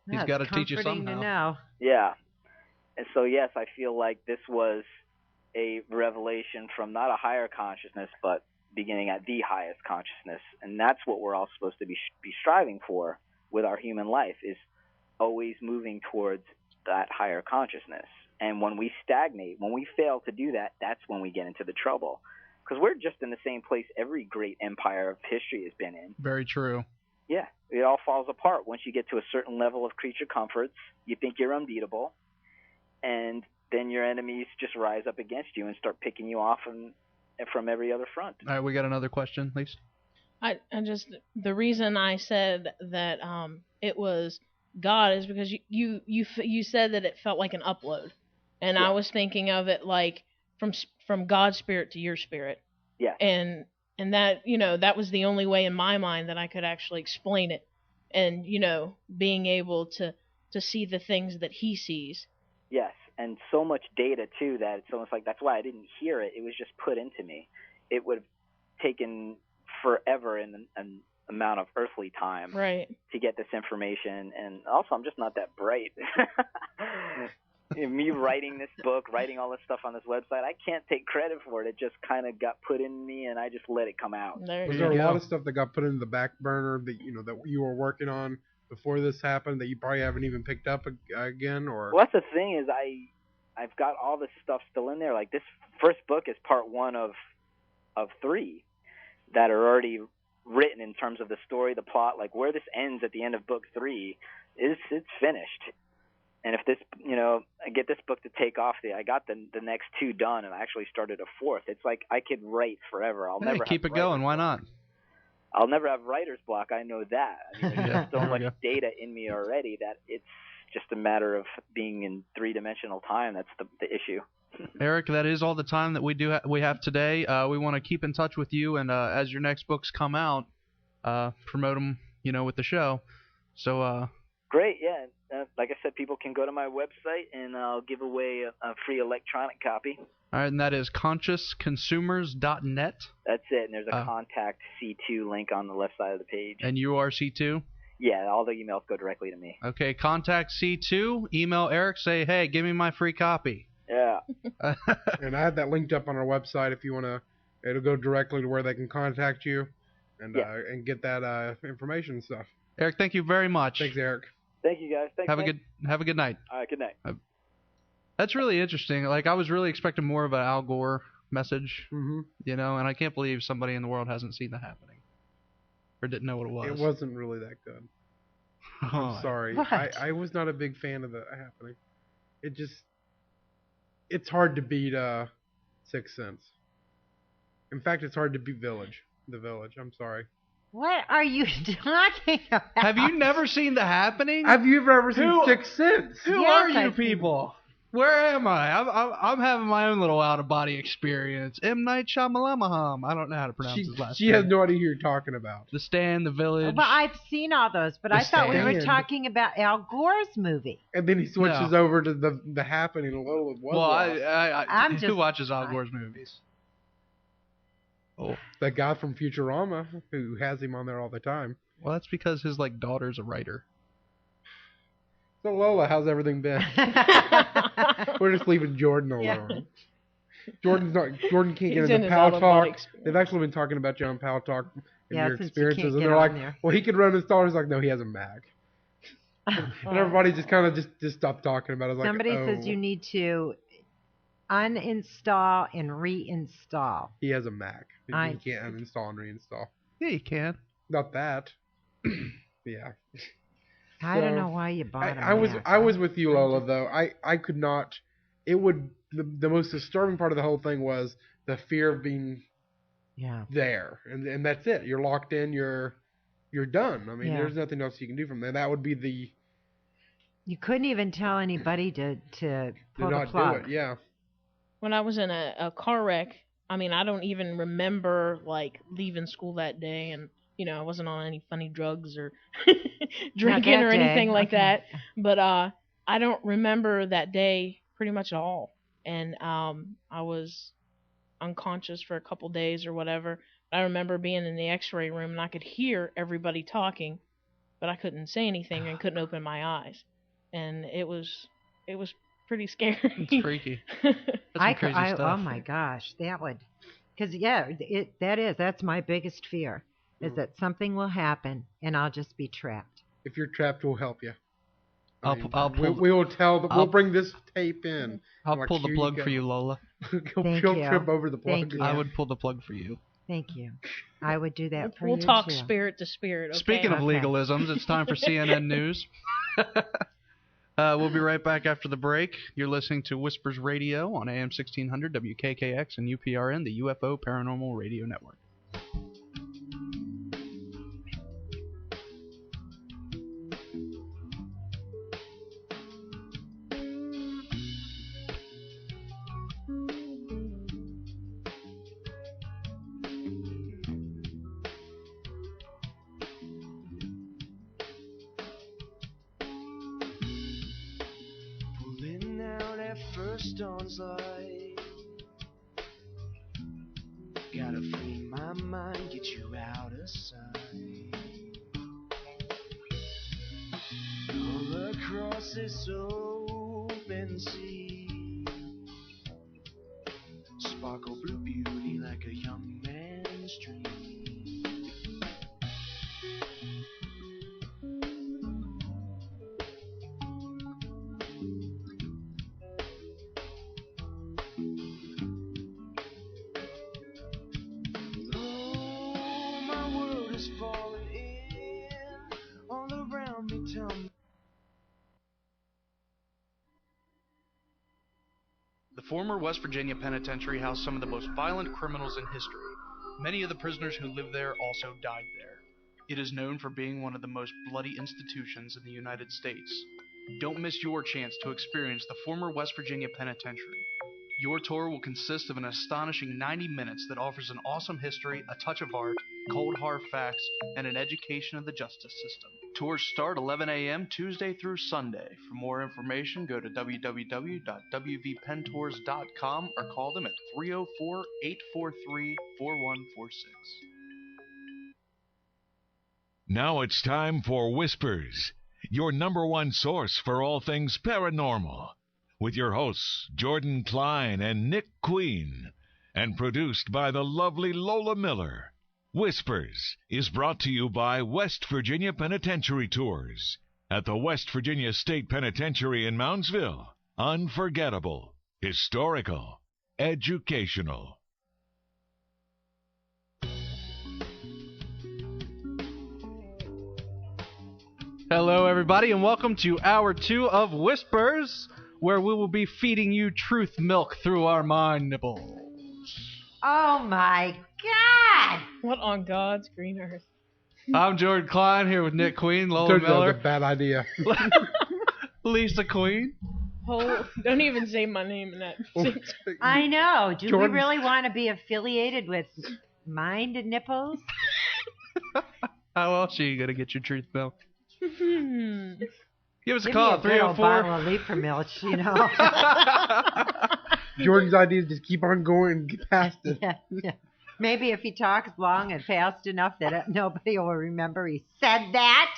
He's got to teach you somehow. To know. Yeah, and so yes, I feel like this was a revelation from not a higher consciousness, but beginning at the highest consciousness. And that's what we're all supposed to be striving for with our human life, is always moving towards that higher consciousness. And when we stagnate, when we fail to do that, that's when we get into the trouble. Because we're just in the same place every great empire of history has been in. Very true. Yeah, it all falls apart. Once you get to a certain level of creature comforts, you think you're unbeatable, and then your enemies just rise up against you and start picking you off from every other front. All right, we got another question, please. I just the reason I said that it was God is because you said that it felt like an upload, and I was thinking of it like from God's spirit to your spirit. Yeah. And that that was the only way in my mind that I could actually explain it, and being able to see the things that He sees. Yes, and so much data too that it's almost like that's why I didn't hear it. It was just put into me. It would have taken forever in an amount of earthly time to get this information, and also I'm just not that bright. Me writing this book, writing all this stuff on this website, I can't take credit for it. It just kind of got put in me, and I just let it come out. Was there a lot of stuff that got put in the back burner that that you were working on before this happened that you probably haven't even picked up again? Or well, that's the thing is I've got all this stuff still in there. Like this first book is part 1 of 3 that are already written in terms of the story, the plot, like where this ends at the end of book 3 it's finished. And if this, I get this book to take off, I got the next 2 done, and I actually started a 4th. It's like I could write forever. I'll never keep it going. Why not? I'll never have writer's block. I know that. I mean, there's so much data in me already that it's just a matter of being in 3-dimensional time. That's the issue. Eric, that is all the time that we have today. We want to keep in touch with you, and as your next books come out, promote them, with the show. So. Great, yeah. Like I said, people can go to my website, and I'll give away a free electronic copy. All right, and that is consciousconsumers.net. That's it, and there's a contact C2 link on the left side of the page. And you are C2? Yeah, all the emails go directly to me. Okay, contact C2, email Eric, say, hey, give me my free copy. Yeah. And I have that linked up on our website if you want to. It'll go directly to where they can contact you and get that information and stuff. Eric, thank you very much. Thanks, Eric. Thank you, guys. Thanks. Have a good night. All right, good night. That's really interesting. Like, I was really expecting more of an Al Gore message, and I can't believe somebody in the world hasn't seen that happening or didn't know what it was. It wasn't really that good. I'm sorry. I was not a big fan of the happening. It's hard to beat Sixth Sense. In fact, it's hard to beat The Village. I'm sorry. What are you talking about? Have you never seen The Happening? Have you ever seen Sixth Sense? Who are you people? Where am I? I'm having my own little out-of-body experience. M. Night Shyamalan. I don't know how to pronounce his last name. She has no idea who you're talking about. The Stand, The Village. Well, I've seen all those, but I thought we were talking about Al Gore's movie. And then he switches over to the Happening a little. Who watches Al Gore's movies? Oh, the guy from Futurama who has him on there all the time. Well, that's because his daughter's a writer. So Lola, how's everything been? We're just leaving Jordan alone. Jordan can't get into Pal Talk. They've actually been talking about you on Pal Talk and your experiences, and they're like, "Well, he could run his daughter." He's like, "No, he has a Mac." And everybody just kind of just stopped talking about it. Like, somebody says you need to uninstall and reinstall. He has a Mac. You can't uninstall and reinstall. Yeah, you can. Not that. Yeah. I don't know why you bought it. I was with you, Lola, though. I could not. It would. The most disturbing part of the whole thing was the fear of being there, and that's it. You're locked in. You're done. I mean, there's nothing else you can do from there. That would be the. You couldn't even tell anybody to pull the plug. Do it. Yeah. When I was in a car wreck, I mean, I don't even remember leaving school that day, and I wasn't on any funny drugs or drinking or anything like that. But I don't remember that day pretty much at all. And I was unconscious for a couple days or whatever. I remember being in the x-ray room, and I could hear everybody talking, but I couldn't say anything and couldn't open my eyes. And it was pretty scary. It's freaky. That's crazy stuff. Oh my gosh, that would, because that's my biggest fear, is that something will happen and I'll just be trapped. If you're trapped, we'll help you. We'll bring this tape in. I'll pull the plug for you, Lola. She'll trip over the plug. Thank you. I would pull the plug for you. Thank you. I would do that for you. We'll talk too. spirit to spirit. Okay? Speaking of legalisms, it's time for CNN News. We'll be right back after the break. You're listening to Whispers Radio on AM 1600 WKKX and UPRN, the UFO Paranormal Radio Network. stone's light. Gotta free my mind, get you out of sight. All across this open sea, sparkle blue beauty like a young man's dream. Oh, my world is falling in, all around me tell me. The former West Virginia Penitentiary housed some of the most violent criminals in history. Many of the prisoners who lived there also died there. It is known for being one of the most bloody institutions in the United States. Don't miss your chance to experience the former West Virginia Penitentiary. Your tour will consist of an astonishing 90 minutes that offers an awesome history, a touch of art, cold hard facts, and an education of the justice system. Tours start 11 a.m. Tuesday through Sunday. For more information, go to www.wvpentours.com or call them at 304-843-4146. Now it's time for Whispers, your number one source for all things paranormal, with your hosts, Jordan Klein and Nick Queen, and produced by the lovely Lola Miller. Whispers is brought to you by West Virginia Penitentiary Tours at the West Virginia State Penitentiary in Moundsville. Unforgettable, historical, educational. Hello, everybody, and welcome to Hour 2 of Whispers, where we will be feeding you truth milk through our mind nipples. Oh my God! What on God's green earth? I'm Jordan Klein here with Nick Queen, Lola Told you that was Miller, a bad idea. Lisa Queen. Don't even say my name in that sentence. I know. Do Jordan- we really want to be affiliated with Mind Nipples? How else are you going to get your truth milk? Give us a Give call, me a good old 304. bottle of Leaper Milk, you know. Jordan's idea is just keep on going and get past it. Yeah. Maybe if he talks long and fast enough that nobody will remember he said that.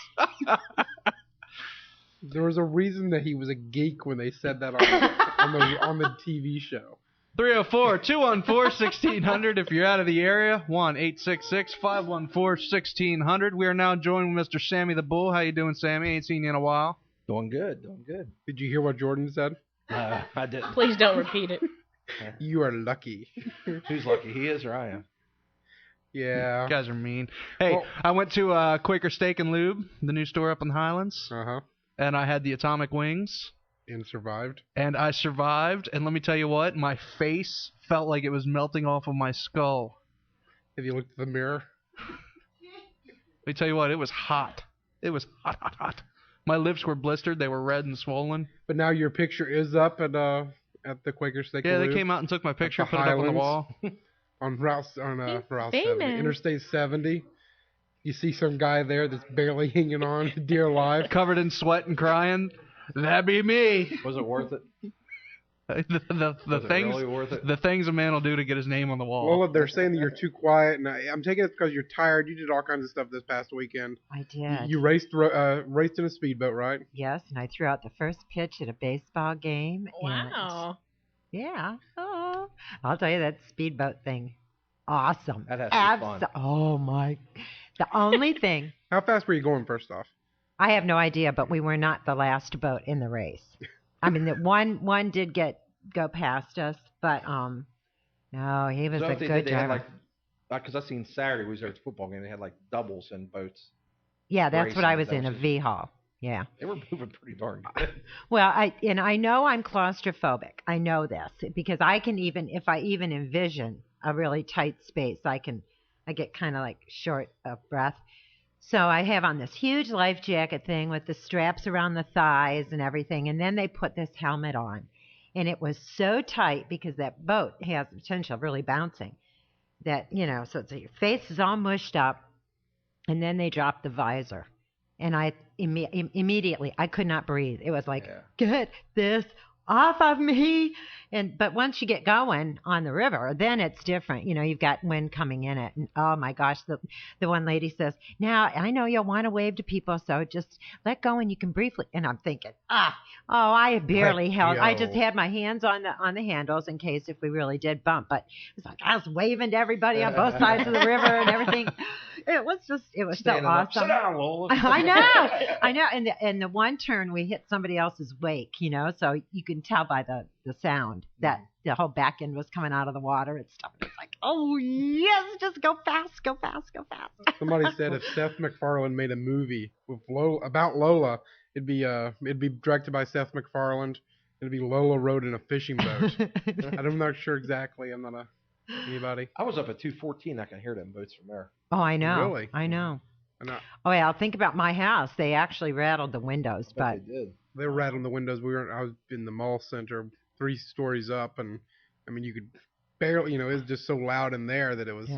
There was a reason that he was a geek when they said that on the TV show. 304-214-1600 if you're out of the area. 1-866-514-1600. We are now joined with Mr. Sammy the Bull. How you doing, Sammy? Ain't seen you in a while. Doing good. Did you hear what Jordan said? I didn't. Please don't repeat it. You are lucky. Who's lucky, he is or I am? Yeah. You guys are mean. Hey, Well- I went to Quaker Steak and Lube, the new store up in the Highlands, Uh-huh. and I had the atomic wings, And survived. and I survived. And let me tell you what, my face felt like it was melting off of my skull. Have you looked at the mirror? Let me tell you what, it was hot. It was hot, hot, hot. My lips were blistered. They were red and swollen. But now your picture is up at the Quaker Steak Yeah, and they Lube came out and took my picture, the put it up on the Highlands. wall. on Route He's 70, famous. Interstate 70. You see some guy there that's barely hanging on, dear life. Covered in sweat and crying. That'd be me. Was it worth it? the Was it things really worth it? the things a man will do to get his name on the wall. Well, they're saying that you're too quiet, and I'm taking it because you're tired. You did all kinds of stuff this past weekend. I did. You raced in a speedboat, right? Yes, and I threw out the first pitch at a baseball game. Wow. And, yeah. Oh, I'll tell you that speedboat thing. Awesome. That has to be fun. Oh, my. The only thing, How fast were you going, first off? I have no idea, but we were not the last boat in the race. I mean, that one did go past us, but no, he was So a if they good did, they had driver. because I seen Saturday we was there at the football game. They had like doubles in boats. Yeah, that's what I was racing, in, that a was V Haul. Yeah. They were moving pretty darn good. Well, I know I'm claustrophobic. I know this because I can if I even envision a really tight space, I get kind of like short of breath. So I have on this huge life jacket thing with the straps around the thighs and everything, and then they put this helmet on, and it was so tight because that boat has the potential of really bouncing. That so it's, your face is all mushed up, and then they dropped the visor. And I immediately, I could not breathe. It was like, Yeah. get this off of me. But once you get going on the river, then it's different. You've got wind coming in it. And oh my gosh, the one lady says, now I know you'll want to wave to people, so just let go and you can briefly. And I'm thinking, I barely held. I just had my hands on the handles in case if we really did bump. But it's like I was waving to everybody on both sides of the river and everything. It was so awesome. Sit down, Lola. I know. And the one turn we hit somebody else's wake, so you can tell by the sound that the whole back end was coming out of the water and stuff. It's like, oh yes, just go fast, go fast, go fast. Somebody said if Seth MacFarlane made a movie with about Lola, it'd be directed by Seth MacFarlane. It'd be Lola rode in a fishing boat. I'm not sure exactly. I'm not anybody. I was up at 214. I can hear them boats from there. Oh, I know. Really? I know. Oh yeah, think about my house. They actually rattled the windows, but they did. They were rattling the windows. I was in the mall center, 3 stories up, and I mean you could barely, it was just so loud in there that it was,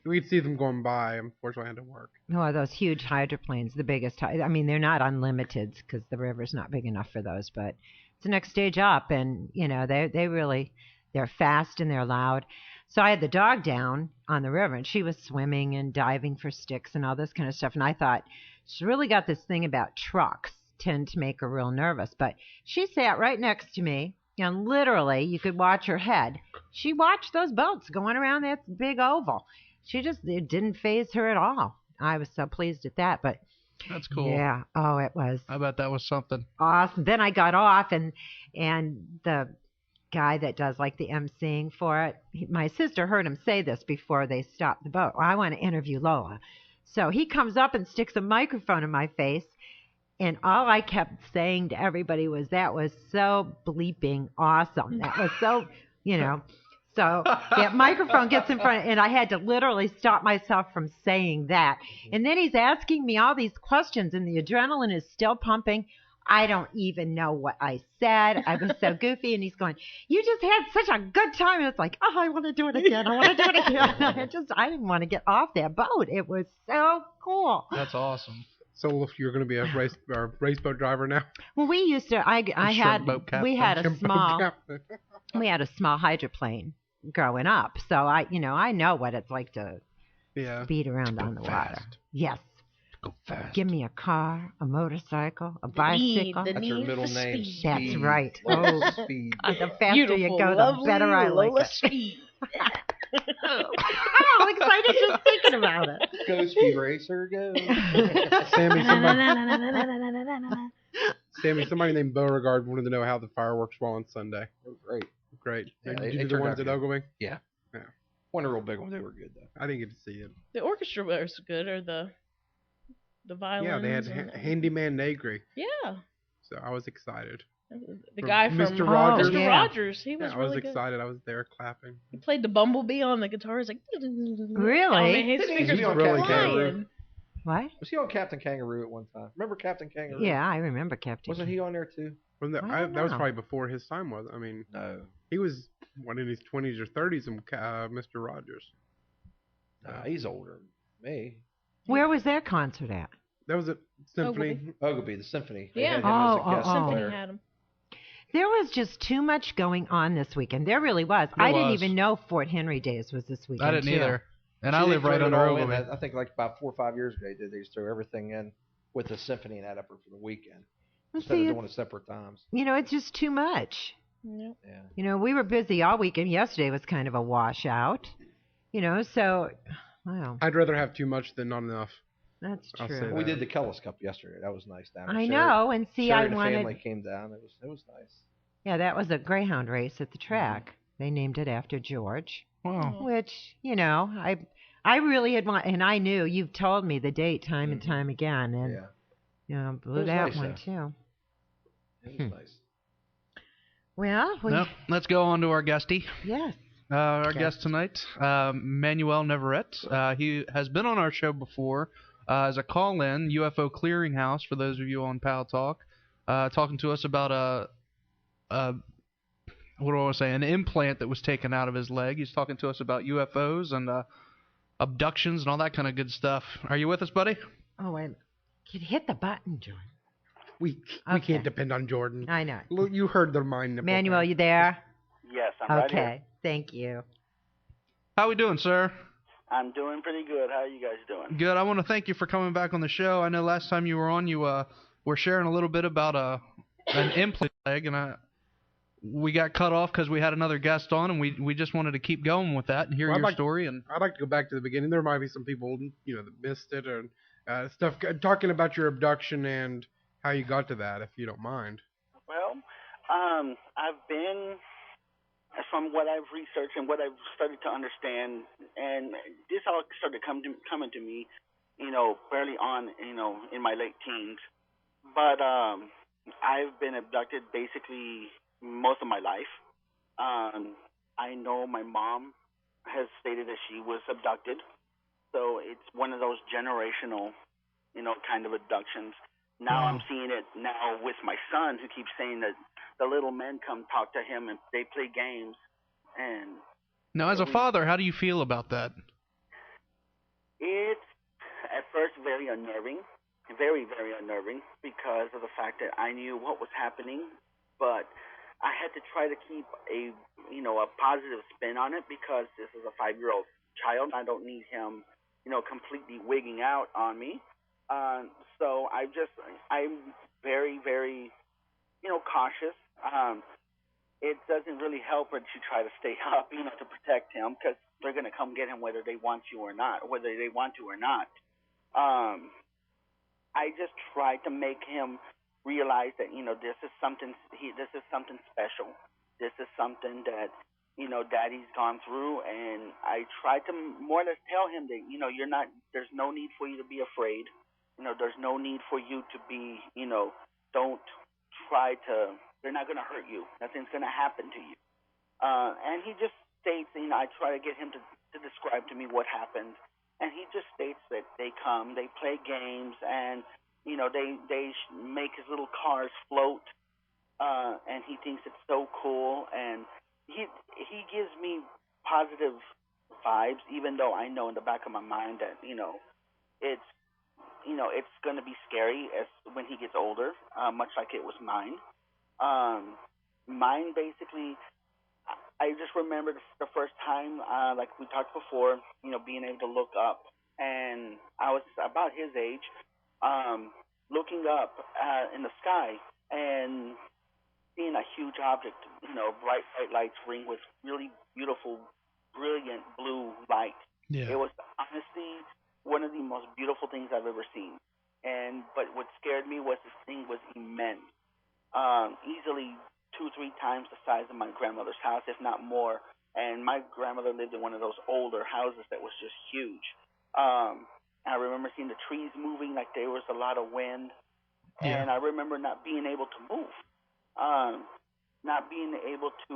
we'd see them going by. Unfortunately, I had to work. No, those huge hydroplanes, the biggest. I mean, they're not unlimited because the river's not big enough for those, but it's the next stage up, and they're fast and they're loud. So I had the dog down on the river, and she was swimming and diving for sticks and all this kind of stuff. And I thought, she's really got this thing about trucks tend to make her real nervous. But she sat right next to me, and literally you could watch her head. She watched those boats going around that big oval. It didn't faze her at all. I was so pleased at that. But that's cool. Yeah. Oh, it was. I bet that was something. Awesome. Then I got off, and the guy that does like the emceeing for it, my sister heard him say this before they stopped the boat. Well, I want to interview Lola. So he comes up and sticks a microphone in my face, and all I kept saying to everybody was, that was so bleeping awesome. That was so, So that microphone gets in front, and I had to literally stop myself from saying that. And then he's asking me all these questions, and the adrenaline is still pumping. I don't even know what I said. I was so goofy, and he's going, you just had such a good time. And it's like, oh, I want to do it again. I didn't want to get off that boat. It was so cool. That's awesome. So if you're going to be a race boat driver now? Well, we used to. We had a small hydroplane growing up, so I know what it's like to speed around on the water. Yes. Go fast. Give me a car, a motorcycle, a bicycle. That's her middle name. Speed. That's right. Speed. The faster you go, the better I like it. Speed. I'm excited just thinking about it. Go, Speed Racer, go. Sammy, somebody named Beauregard wanted to know how the fireworks were on Sunday. They were great. Yeah, Did you do the ones at Ogilvy? Yeah. One real big one. They were good, though. I didn't get to see it. The orchestra was good, or the violins. Yeah, they had Handyman Negri. Yeah. So I was excited. The guy from Mr. Rogers. Mr. Rogers. He was really I was good. excited. I was there clapping. He played the bumblebee on the guitar. He's like, really? Oh, man, his fingers were really flying. What? Was he on Captain Kangaroo at one time? Remember Captain Kangaroo? Yeah, I remember Captain. Wasn't he on there too? That was probably before his time, was it? I mean, no. He was in his 20s or 30s in Mr. Rogers. Nah, he's older than me. Where was that concert at? That was at Symphony. Ogilvy, the Symphony. Yeah. Symphony had him. There was just too much going on this weekend. There really was. I didn't even know Fort Henry Days was this weekend. I didn't either. And I See, live right under Ogilvy. I think like about 4 or 5 years ago, they just threw everything in with the symphony and had up for the weekend. Instead of doing it separate times. It's just too much. Yep. Yeah. We were busy all weekend. Yesterday was kind of a washout. So, well. I'd rather have too much than not enough. That's true. We did the Kellis Cup yesterday. That was nice down there. I know, and see, Sherry, the family came down. It was nice. Yeah, that was a greyhound race at the track. They named it after George. Wow. Which, I really had wanted, and I knew you've told me the date time and time again, and blew that nice, one too. It was nice. Well, let's go on to our guestie. Yes. Our guest tonight, Manuel Neverett. He has been on our show before as a call-in, UFO Clearinghouse, for those of you on Pal Talk, talking to us about an implant that was taken out of his leg. He's talking to us about UFOs and abductions and all that kind of good stuff. Are you with us, buddy? Oh, wait. You hit the button, John. We Okay. can't depend on Jordan. I know. Look, you heard the mind nipple Manuel, thing. you there? Yes, I'm right here. Okay. Thank you. How we doing, sir? I'm doing pretty good. How are you guys doing? Good. I want to thank you for coming back on the show. I know last time you were on, you were sharing a little bit about an implant leg, and we got cut off because we had another guest on, and we just wanted to keep going with that and hear your story. And I'd like to go back to the beginning. There might be some people, that missed it or stuff. Talking about your abduction and how you got to that, if you don't mind. Well, I've been, from what I've researched and what I've started to understand, and this all started coming to me, fairly on, in my late teens. But I've been abducted basically most of my life. I know my mom has stated that she was abducted, so it's one of those generational, kind of abductions. Now I'm seeing it now with my son, who keeps saying that the little men come talk to him and they play games. And now, as a father, how do you feel about that? it's at first very unnerving, very, very unnerving, because of the fact that I knew what was happening, but I had to try to keep a positive spin on it, because this is a 5-year-old child. I don't need him, completely wigging out on me. So I'm very, very, cautious. It doesn't really help when you try to stay up, to protect him, because they're going to come get him whether they want you or not, whether they want to or not. I just try to make him realize that, this is something special. This is something that, Daddy's gone through, and I try to more or less tell him that, there's no need for you to be afraid. There's no need for you to be, don't try to, they're not going to hurt you. Nothing's going to happen to you. And he just states, I try to get him to describe to me what happened. And he just states that they come, they play games, and, they make his little cars float. And he thinks it's so cool. And he gives me positive vibes, even though I know in the back of my mind that, it's, it's going to be scary as when he gets older, much like it was mine. Mine basically, I just remember the first time, like we talked before, being able to look up, and I was about his age, looking up in the sky and seeing a huge object, bright lights ring with really beautiful, brilliant blue light. Yeah. It was honestly one of the most beautiful things I've ever seen. But what scared me was this thing was immense. Easily 2-3 times the size of my grandmother's house, if not more. And my grandmother lived in one of those older houses that was just huge. I remember seeing the trees moving like there was a lot of wind. Yeah. And I remember not being able to move. Not being able to,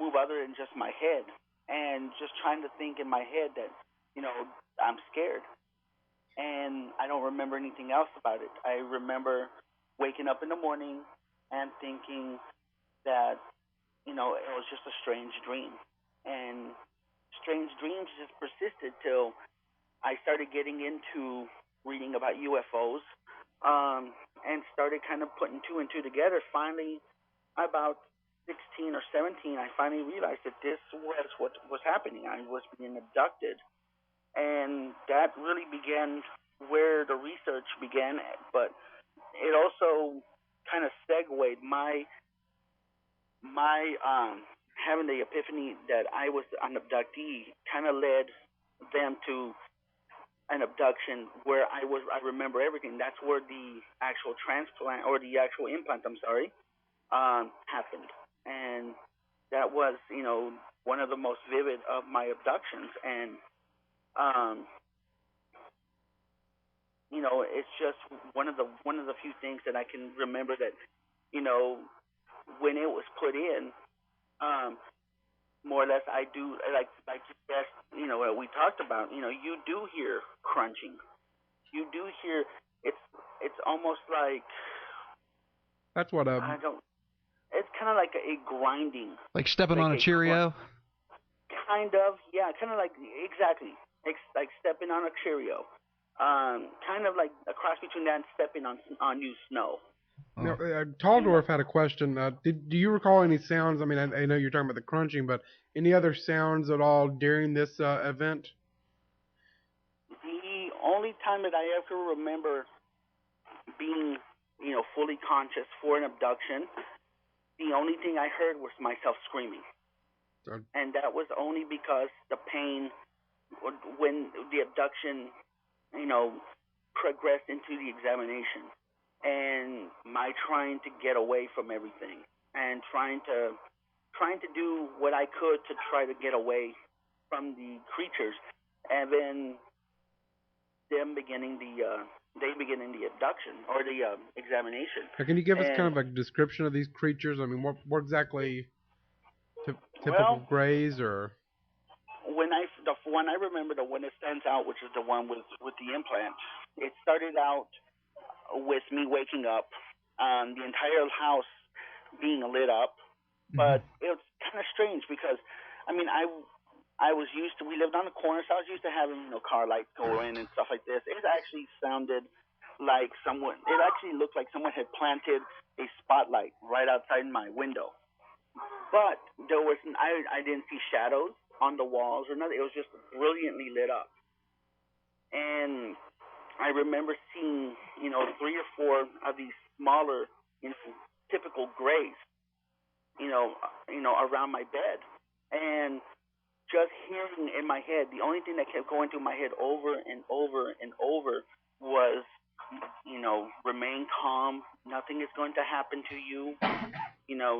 move other than just my head. And just trying to think in my head that, I'm scared. And I don't remember anything else about it. I remember waking up in the morning and thinking that, it was just a strange dream. And strange dreams just persisted till I started getting into reading about UFOs, and started kind of putting 2 and 2 together. Finally, about 16 or 17, I finally realized that this was what was happening. I was being abducted. And that really began where the research began, but it also kind of segued my having the epiphany that I was an abductee, kind of led them to an abduction where I remember everything. That's where the actual transplant, or the actual implant, happened. And that was, one of the most vivid of my abductions. And it's just one of the few things that I can remember that, when it was put in, more or less I do, like what we talked about, you do hear crunching. You do hear, it's almost like, That's what it's kind of like a grinding. Like stepping on a Cheerio? Kind of, yeah, kind of like, exactly. Like stepping on a Cheerio. kind of like a cross between that and stepping on new snow. Now, Taldorf had a question. Do you recall any sounds? I mean, I know you're talking about the crunching, but any other sounds at all during this event? The only time that I ever remember being, fully conscious for an abduction, the only thing I heard was myself screaming. And that was only because the pain, when the abduction, progressed into the examination, and my trying to get away from everything, and trying to do what I could to try to get away from the creatures, and then them beginning the abduction or the examination. Now, can you give us kind of a description of these creatures? I mean, what exactly typical grays or? The one I remember, the one that stands out, which is the one with the implant. It started out with me waking up, the entire house being lit up, but it was kind of strange because, I mean, I was used to, we lived on the corner, so I was used to having, car lights go in and stuff like this. It actually sounded like it actually looked like someone had planted a spotlight right outside my window. But there was, I didn't see shadows on the walls or nothing. It was just brilliantly lit up. And I remember seeing, 3 or 4 of these smaller, typical grays, around my bed. And just hearing in my head, the only thing that kept going through my head over and over and over was, remain calm. Nothing is going to happen to you.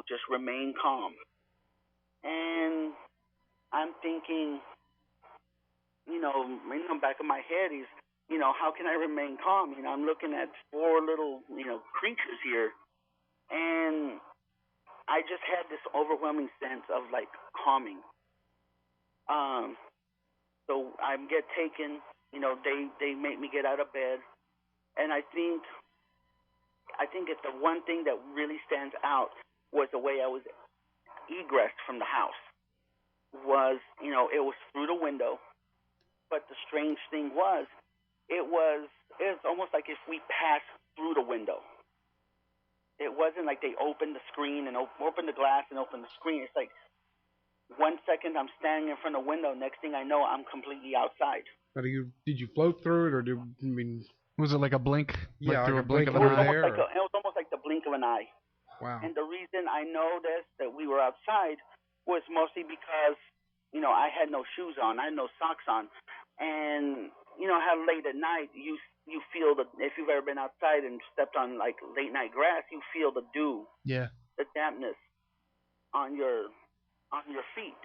Just remain calm. And I'm thinking, in the back of my head is, how can I remain calm? I'm looking at 4 little, creatures here. And I just had this overwhelming sense of, like, calming. So I get taken, they make me get out of bed. And I think it's the one thing that really stands out was the way I was egressed from the house. Was, it was through the window. But the strange thing was, it was almost like if we passed through the window. It wasn't like they opened the screen and opened the glass and opened the screen. It's like 1 second I'm standing in front of the window. Next thing I know, I'm completely outside. Now, did you float through it, or was it like a blink? Yeah, like through like a blink of an eye. It was almost like the blink of an eye. Wow. And the reason I know that we were outside was mostly because, I had no shoes on. I had no socks on. And, how late at night you feel if you've ever been outside and stepped on, like, late night grass, you feel the dew. Yeah. The dampness on your feet.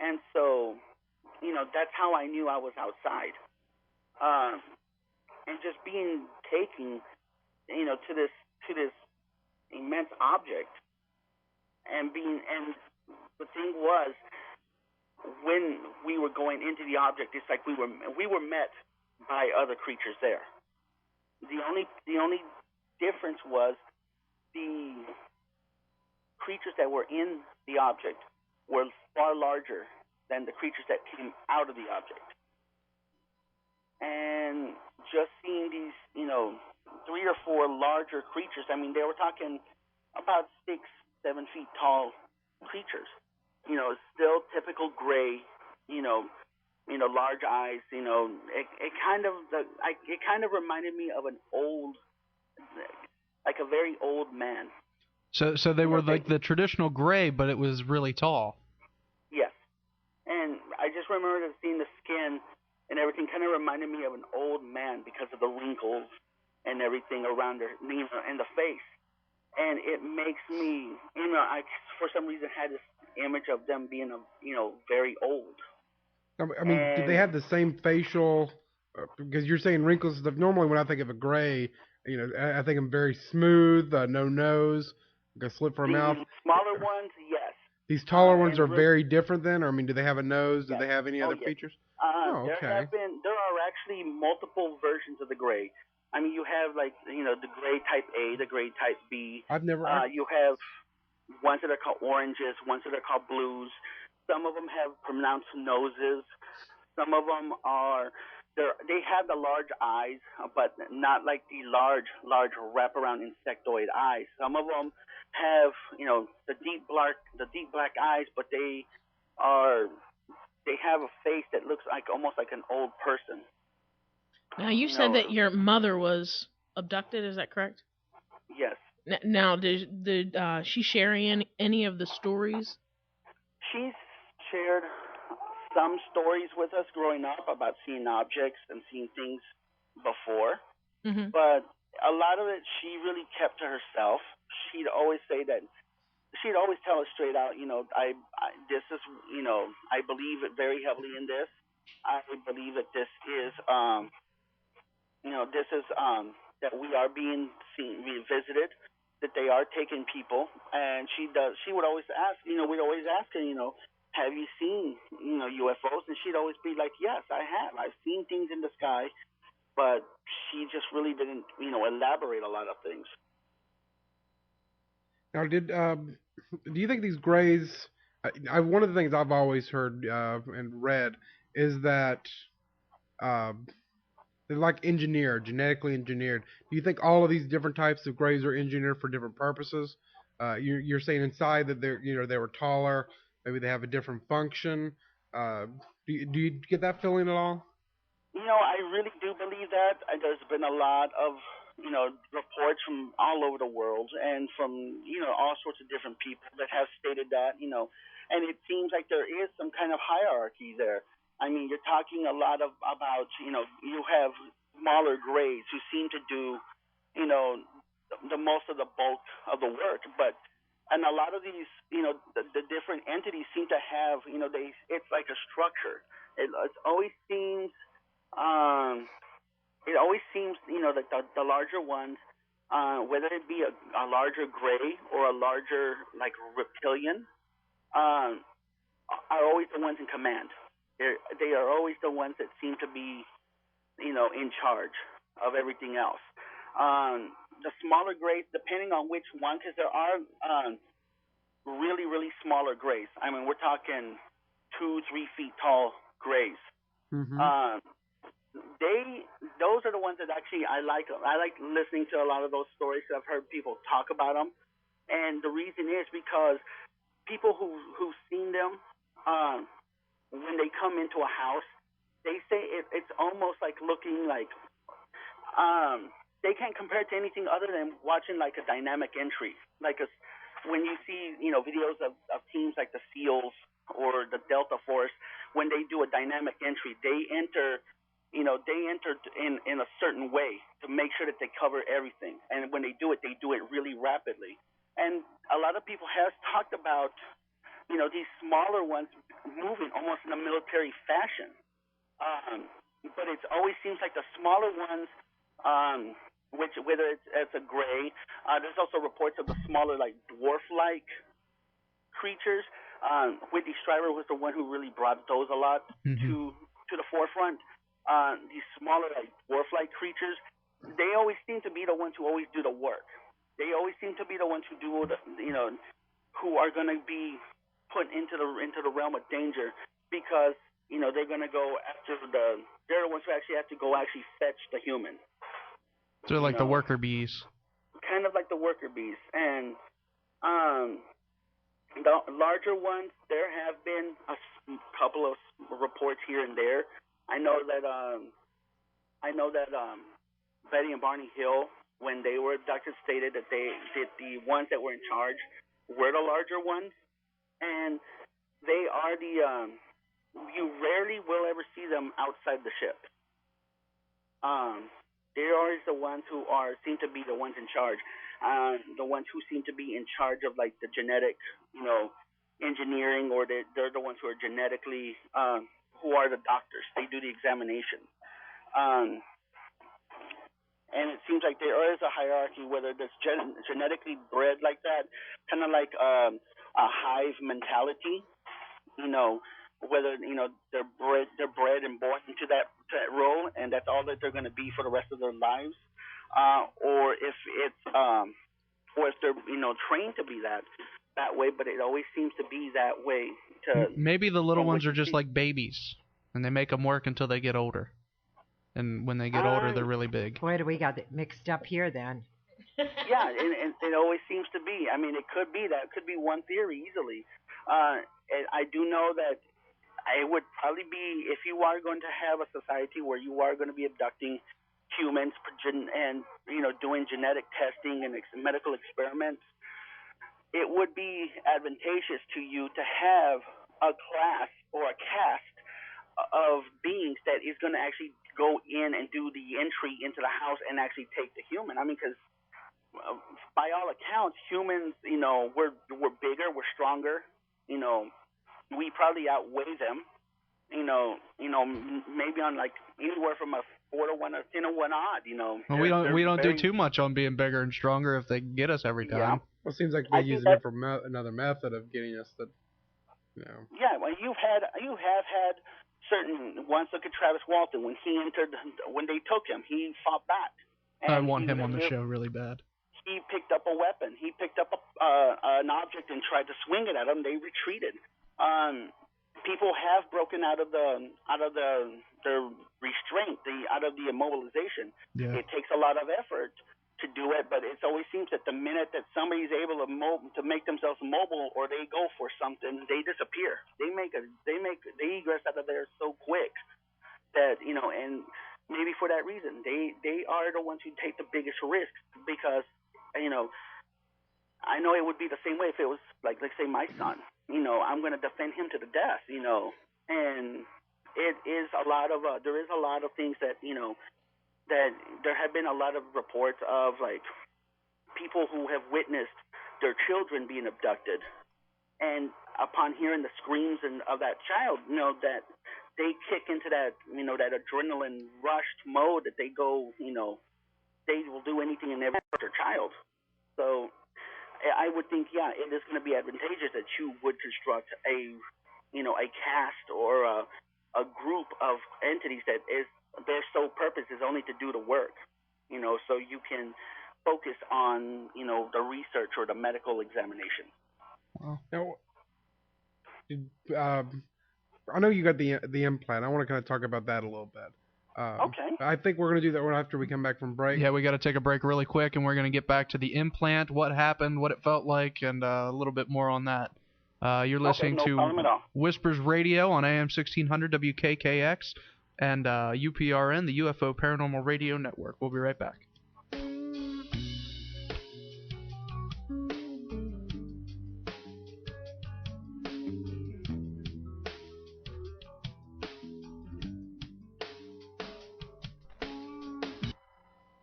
And so, that's how I knew I was outside. And just being taken, to this immense object, and the thing was, when we were going into the object, it's like we were met by other creatures there. The only difference was the creatures that were in the object were far larger than the creatures that came out of the object. And just seeing these, 3 or 4 larger creatures, I mean, they were talking about 6, 7 feet tall creatures. Still typical gray, large eyes. It kind of reminded me of an old, like a very old man. So they were like the traditional gray, but it was really tall. Yes, and I just remember seeing the skin and everything kind of reminded me of an old man because of the wrinkles and everything around their, in the face. And it makes me, I for some reason had this image of them being, very old. I mean, do they have the same facial? Because you're saying wrinkles. Normally, when I think of a gray, I think of very smooth, no nose, like a slit for a mouth. Smaller ones, yes. These taller ones are very different then, or I mean, do they have a nose? Do they have any other features? Okay. There are actually multiple versions of the gray. I mean, you have like the gray type A, the gray type B. I've never. You have ones that are called oranges, ones that are called blues. Some of them have pronounced noses. Some of them are they have the large eyes, but not like the large wraparound insectoid eyes. Some of them have, the deep black eyes, but they have a face that looks like almost like an old person. Now, you said that your mother was abducted. Is that correct? Yes. Now, did she share any of the stories? She's shared some stories with us growing up about seeing objects and seeing things before, but a lot of it she really kept to herself. She'd always say that. She'd always tell us straight out, this is, I believe it very heavily in this. I believe that this is, that we are being visited, that they are taking people. And she would always ask, we'd always ask her, have you seen, UFOs? And she'd always be like, yes, I have. I've seen things in the sky, but she just really didn't, elaborate a lot of things. Now, do you think these grays? One of the things I've always heard and read is that they're like genetically engineered. Do you think all of these different types of grays are engineered for different purposes? You're saying inside that they were taller, maybe they have a different function. Do you get that feeling at all? I really do believe that. There's been a lot of reports from all over the world and from, all sorts of different people that have stated that, and it seems like there is some kind of hierarchy there. I mean, you're talking a lot about, you have smaller grays who seem to do, the most of the bulk of the work, and a lot of these, the different entities seem to have, it's like a structure. It always seems, that the larger ones, whether it be a larger gray or a larger, like, reptilian, are always the ones in command. They are always the ones that seem to be, in charge of everything else. The smaller grays, depending on which one, because there are really, really smaller grays. I mean, we're talking 2-3 feet tall grays. Those are the ones that actually I like listening to a lot of those stories. I've heard people talk about them, and the reason is because people who've seen them, when they come into a house, they say it's almost like looking like they can't compare it to anything other than watching like a dynamic entry, when you see videos of teams like the SEALs or the Delta Force, when they do a dynamic entry, they enter in a certain way to make sure that they cover everything. And when they do it really rapidly. And a lot of people have talked about, these smaller ones moving almost in a military fashion. But it always seems like the smaller ones, whether it's a gray, there's also reports of the smaller, like dwarf-like creatures. Whitney Stryber was the one who really brought those a lot to the forefront. These smaller, like dwarf-like creatures, they always seem to be the ones who always do the work. They always seem to be the ones who do who are going to be put into the realm of danger, because they're going to go after they're the ones who actually have to go fetch the human. They're like the worker bees. Kind of like the worker bees. And the larger ones, there have been a couple of reports here and there. I know that Betty and Barney Hill, when they were abducted, stated that the ones that were in charge were the larger ones, and they are you rarely will ever see them outside the ship. They're always the ones who seem to be the ones in charge, the ones who seem to be in charge of like the genetic, engineering, or they're the ones who are genetically, who are the doctors. They do the examination. And it seems like there is a hierarchy, whether it's genetically bred like that, kind of like a hive mentality, whether they're bred and born into that role, and that's all that they're going to be for the rest of their lives, or if they're trained to be that way, but it always seems to be that way. Maybe the little ones are just like babies, and they make them work until they get older. And when they get older, they're really big. Boy, do we got it mixed up here then. Yeah, and it always seems to be. I mean, it could be that. It could be one theory easily. And I do know that it would probably be, if you are going to have a society where you are going to be abducting humans and, you know, doing genetic testing and medical experiments, it would be advantageous to you to have a class or a caste of beings that is going to actually go in and do the entry into the house and actually take the human. I mean, because by all accounts, humans, you know, we're bigger, we're stronger, you know, we probably outweigh them, you know, maybe on like anywhere from a 4 to 1 or 10 to 1 odd, you know. Well, we don't do too much on being bigger and stronger if they get us every time. Yeah. Well, it seems like they're using it for another method of getting us to, you know. Yeah, well, you have had certain ones. Look at Travis Walton when they took him, he fought back. I want him on the show really bad. He picked up a weapon. He picked up an object and tried to swing it at them. They retreated. People have broken out of the restraint, out of the immobilization. Yeah. It takes a lot of effort to do it, but it always seems that the minute that somebody's able to make themselves mobile or they go for something, they disappear. They egress out of there so quick that, you know, and maybe for that reason they are the ones who take the biggest risks, because, you know, I know it would be the same way if it was like, let's say, my son. You know, I'm going to defend him to the death, you know, and it is a lot of there is a lot of things that, you know, that there have been a lot of reports of, like, people who have witnessed their children being abducted, and upon hearing the screams of that child, you know, that they kick into that, you know, that adrenaline rushed mode that they go, you know, they will do anything and everything for their child. So I would think, yeah, it is going to be advantageous that you would construct a, you know, a caste or a group of entities that is their sole purpose is only to do the work, you know, so you can focus on, you know, the research or the medical examination. Wow. Now, I know you got the implant. I want to kind of talk about that a little bit. Okay. I think we're going to do that one after we come back from break. Yeah, we got to take a break really quick, and we're going to get back to the implant, what happened, what it felt like, and a little bit more on that. You're listening to Whispers Radio on AM 1600 WKKX and UPRN, the UFO Paranormal Radio Network. We'll be right back.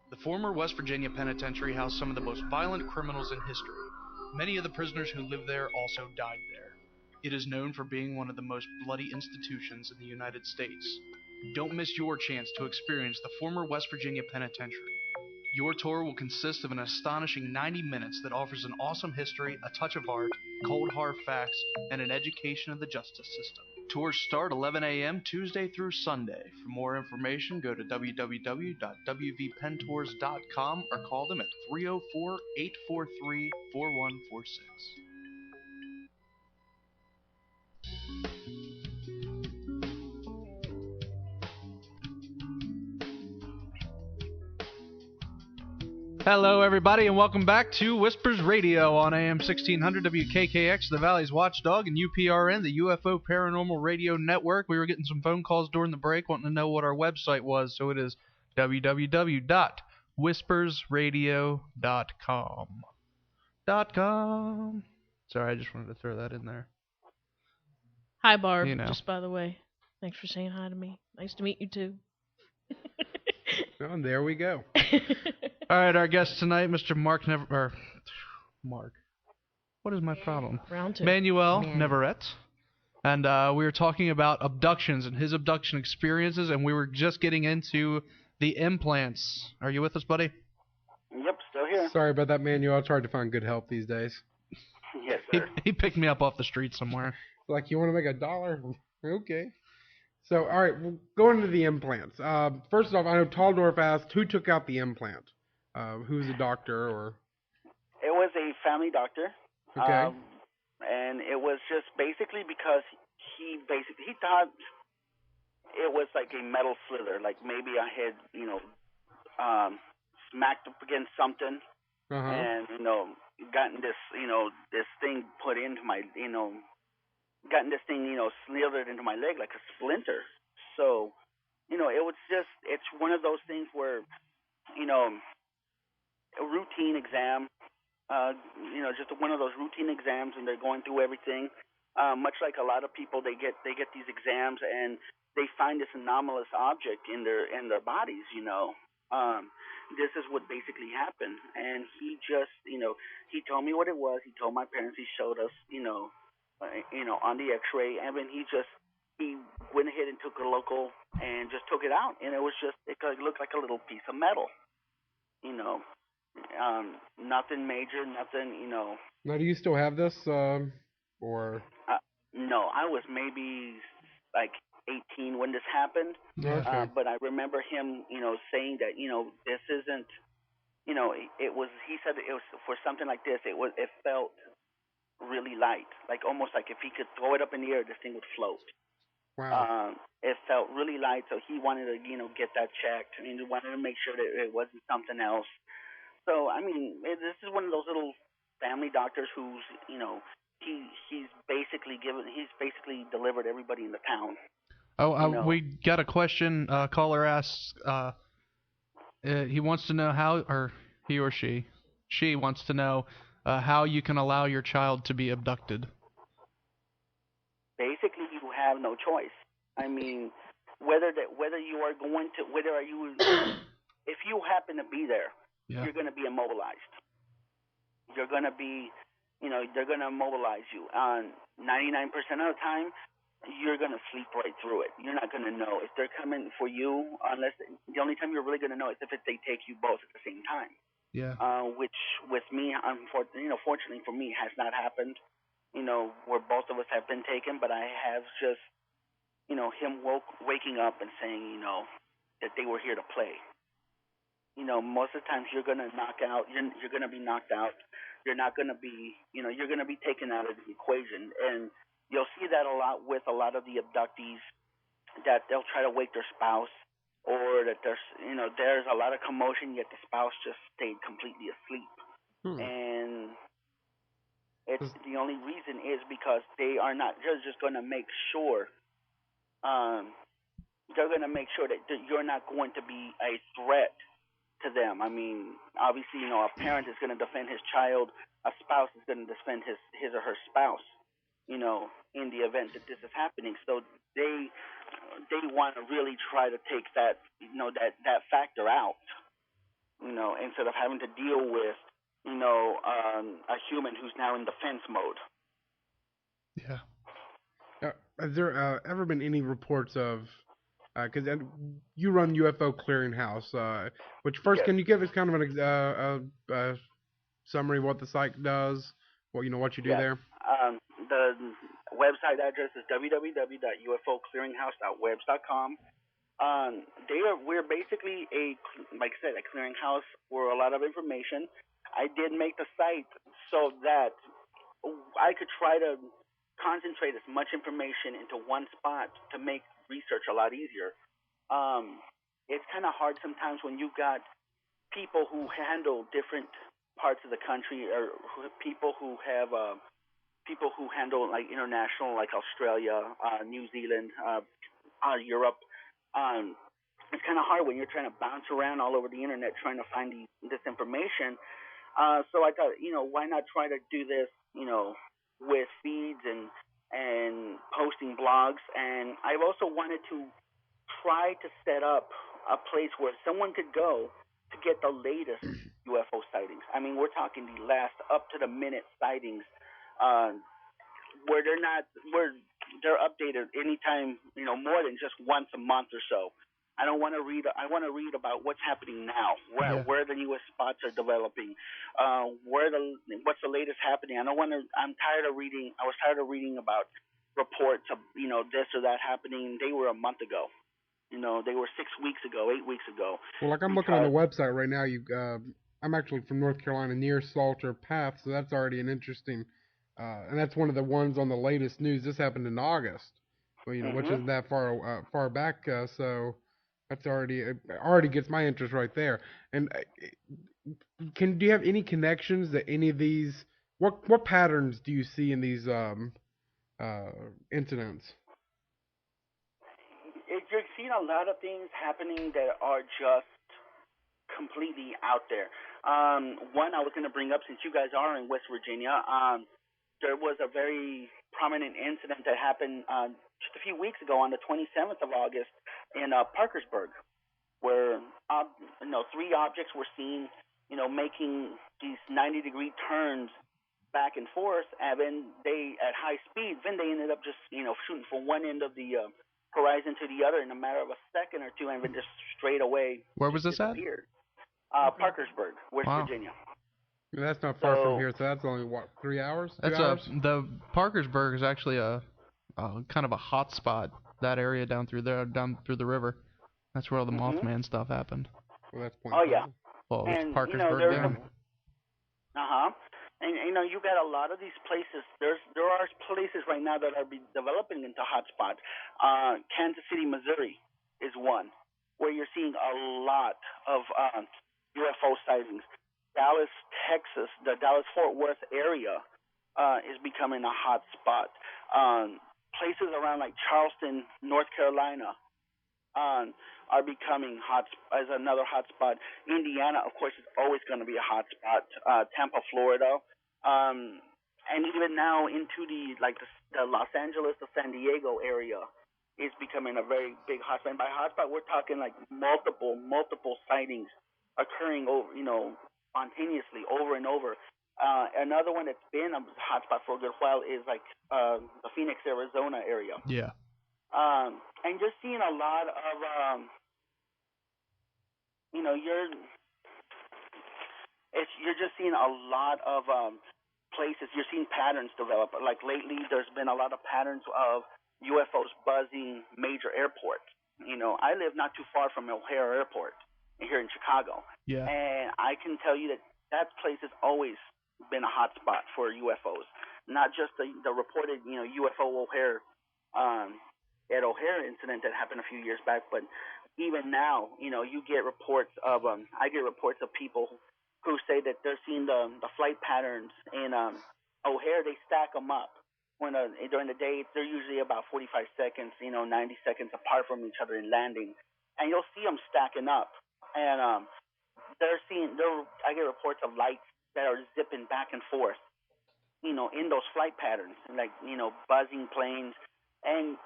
The former West Virginia Penitentiary housed some of the most violent criminals in history. Many of the prisoners who lived there also died there. It is known for being one of the most bloody institutions in the United States. Don't miss your chance to experience the former West Virginia Penitentiary. Your tour will consist of an astonishing 90 minutes that offers an awesome history, a touch of art, cold hard facts, and an education of the justice system. Tours start 11 a.m. Tuesday through Sunday. For more information, go to www.wvpentours.com or call them at 304-843-4146. Hello, everybody, and welcome back to Whispers Radio on AM 1600 WKKX, the Valley's Watchdog, and UPRN, the UFO Paranormal Radio Network. We were getting some phone calls during the break wanting to know what our website was, so it is www.whispersradio.com. Sorry, I just wanted to throw that in there. Hi, Barb, You know. just by the way. Thanks for saying hi to me. Nice to meet you, too. Well, and there we go. All right, our guest tonight, Mr. Mark. What is my problem? Round two. Manuel Neverett. And we were talking about abductions and his abduction experiences, and we were just getting into the implants. Are you with us, buddy? Yep, still here. Sorry about that, Manuel. It's hard to find good help these days. Yes, sir. He picked me up off the street somewhere. Like, you want to make $1? Okay. So, all right, we'll go into the implants. First off, I know Taldorf asked who took out the implant. Who's the doctor or? It was a family doctor. Okay. And it was just basically because he thought it was like a metal slither. Like maybe I had, smacked up against something, and gotten this, this thing put into my, gotten this thing, slithered into my leg like a splinter. So, it was just, it's one of those things where, a routine exam, just one of those routine exams, and they're going through everything. Much like a lot of people, they get these exams and they find this anomalous object in their bodies. This is what basically happened, and he just, he told me what it was. He told my parents. He showed us, on the X-ray, and then he went ahead and took a local and just took it out, and it looked like a little piece of metal. Nothing major, nothing. Now, do you still have this, or? No, I was maybe like 18 when this happened. Okay. But I remember him, saying that, this isn't, it was. He said it was for something like this. It felt really light, like almost like if he could throw it up in the air, this thing would float. Wow. It felt really light, so he wanted to, get that checked. I mean, he wanted to make sure that it wasn't something else. So, I mean, this is one of those little family doctors who's, he's basically delivered everybody in the town. We got a question. Caller asks, he wants to know how, or he or she wants to know how you can allow your child to be abducted. Basically, you have no choice. I mean, whether you are going to, if you happen to be there, you're going to be immobilized. You're going to be, they're going to immobilize you. 99% of the time, you're going to sleep right through it. You're not going to know if they're coming for you, unless the only time you're really going to know is if they take you both at the same time. Yeah. Which with me, fortunately for me, has not happened. Where both of us have been taken, but I have just, him waking up and saying, that they were here to play. Most of the times you're going to knock out. You're going to be knocked out. You're not going to be, you're going to be taken out of the equation. And you'll see that a lot with a lot of the abductees, that they'll try to wake their spouse, or that there's a lot of commotion, yet the spouse just stayed completely asleep. And it's the only reason is because they are not. They're just going to make sure. They're going to make sure that you're not going to be a threat to them. I mean, obviously, a parent is going to defend his child. A spouse is going to defend his or her spouse. In the event that this is happening, so they want to really try to take that that factor out. Instead of having to deal with a human who's now in defense mode. Yeah. Has there ever been any reports of? Because you run UFO Clearinghouse, which first, can you give us kind of a summary of what the site does? What you do there? The website address is www.ufoclearinghouse.webs.com. We're basically like I said, a clearinghouse for a lot of information. I did make the site so that I could try to concentrate as much information into one spot to make research a lot easier. It's kind of hard sometimes when you've got people who handle different parts of the country, or people who handle like international, like Australia, New Zealand, Europe. It's kind of hard when you're trying to bounce around all over the internet trying to find this information. So I thought, why not try to do this, with feeds and posting blogs. And I've also wanted to try to set up a place where someone could go to get the latest UFO sightings. I mean, we're talking the last up to the minute sightings, where they're updated anytime, more than just once a month or so. I want to read about what's happening now, where the newest spots are developing, what's the latest happening. I was tired of reading about reports of, this or that happening. They were a month ago. They were 6 weeks ago, 8 weeks ago. Well, like I'm looking on the website right now. I'm actually from North Carolina, near Salter Path, so that's already an interesting. And that's one of the ones on the latest news. This happened in August. Well, which isn't that far back, so that's already gets my interest right there. And do you have any connections that any of these what patterns do you see in these incidents? You're seeing a lot of things happening that are just completely out there. One I was going to bring up, since you guys are in West Virginia, there was a very prominent incident that happened just a few weeks ago on the 27th of August in Parkersburg, where 3 objects were seen, making these 90-degree turns back and forth, and then they at high speed. Then they ended up just shooting from one end of the horizon to the other in a matter of a second or two, and then just straight away. Where was this at? Parkersburg, West Virginia. That's not far from here, so that's only 3 hours? The Parkersburg is actually a kind of a hot spot. That area down through the river. That's where all the Mothman stuff happened. Well, that's Oh yeah. Well, and Parkersburg. And you got a lot of these places. There are places right now that are developing into hotspots. Kansas City, Missouri, is one where you're seeing a lot of UFO sightings. Dallas, Texas, the Dallas-Fort Worth area is becoming a hot spot. Places around like Charleston, North Carolina, are becoming as another hot spot. Indiana, of course, is always going to be a hot spot. Tampa, Florida, and even now into the Los Angeles to San Diego area is becoming a very big hot spot. And by hot spot, we're talking like multiple sightings occurring over, spontaneously over and over. Another one that's been a hot spot for a good while is like the Phoenix, Arizona area. Yeah. And just seeing a lot of, you're just seeing a lot of places. You're seeing patterns develop. Like lately, there's been a lot of patterns of UFOs buzzing major airports. I live not too far from O'Hare Airport here in Chicago. Yeah. And I can tell you that place has always been a hot spot for UFOs. Not just the reported, UFO O'Hare at O'Hare incident that happened a few years back, but even now, you get reports of I get reports of people who say that they're seeing the flight patterns in O'Hare. They stack them up when during the day. They're usually about 45 seconds, 90 seconds apart from each other in landing, and you'll see them stacking up. And I get reports of lights that are zipping back and forth, in those flight patterns, like buzzing planes. And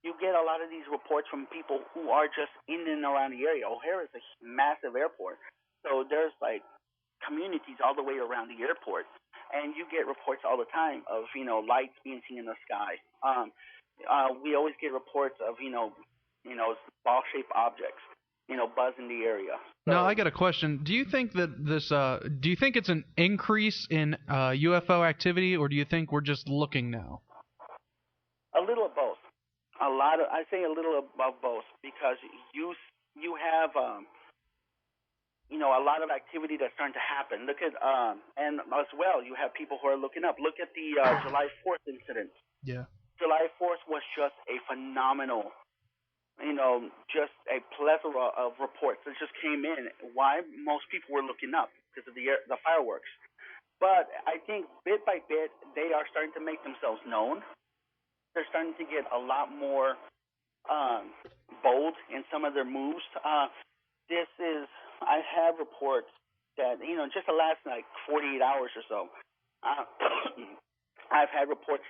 you get a lot of these reports from people who are just in and around the area. O'Hare is a massive airport, so there's like communities all the way around the airport, and you get reports all the time of lights being seen in the sky. We always get reports of ball-shaped objects buzzing the area. So, now I got a question. Do you think that this? Do you think it's an increase in UFO activity, or do you think we're just looking now? A little of both. I say a little of both, because you have a lot of activity that's starting to happen. Look at and as well, you have people who are looking up. Look at the July 4th incident. Yeah. July 4th was just a phenomenal, just a plethora of reports that just came in. Why? Most people were looking up because of the fireworks. But I think bit by bit they are starting to make themselves known. They're starting to get a lot more bold in some of their moves. I have reports that, just the last 48 hours or so, I've had reports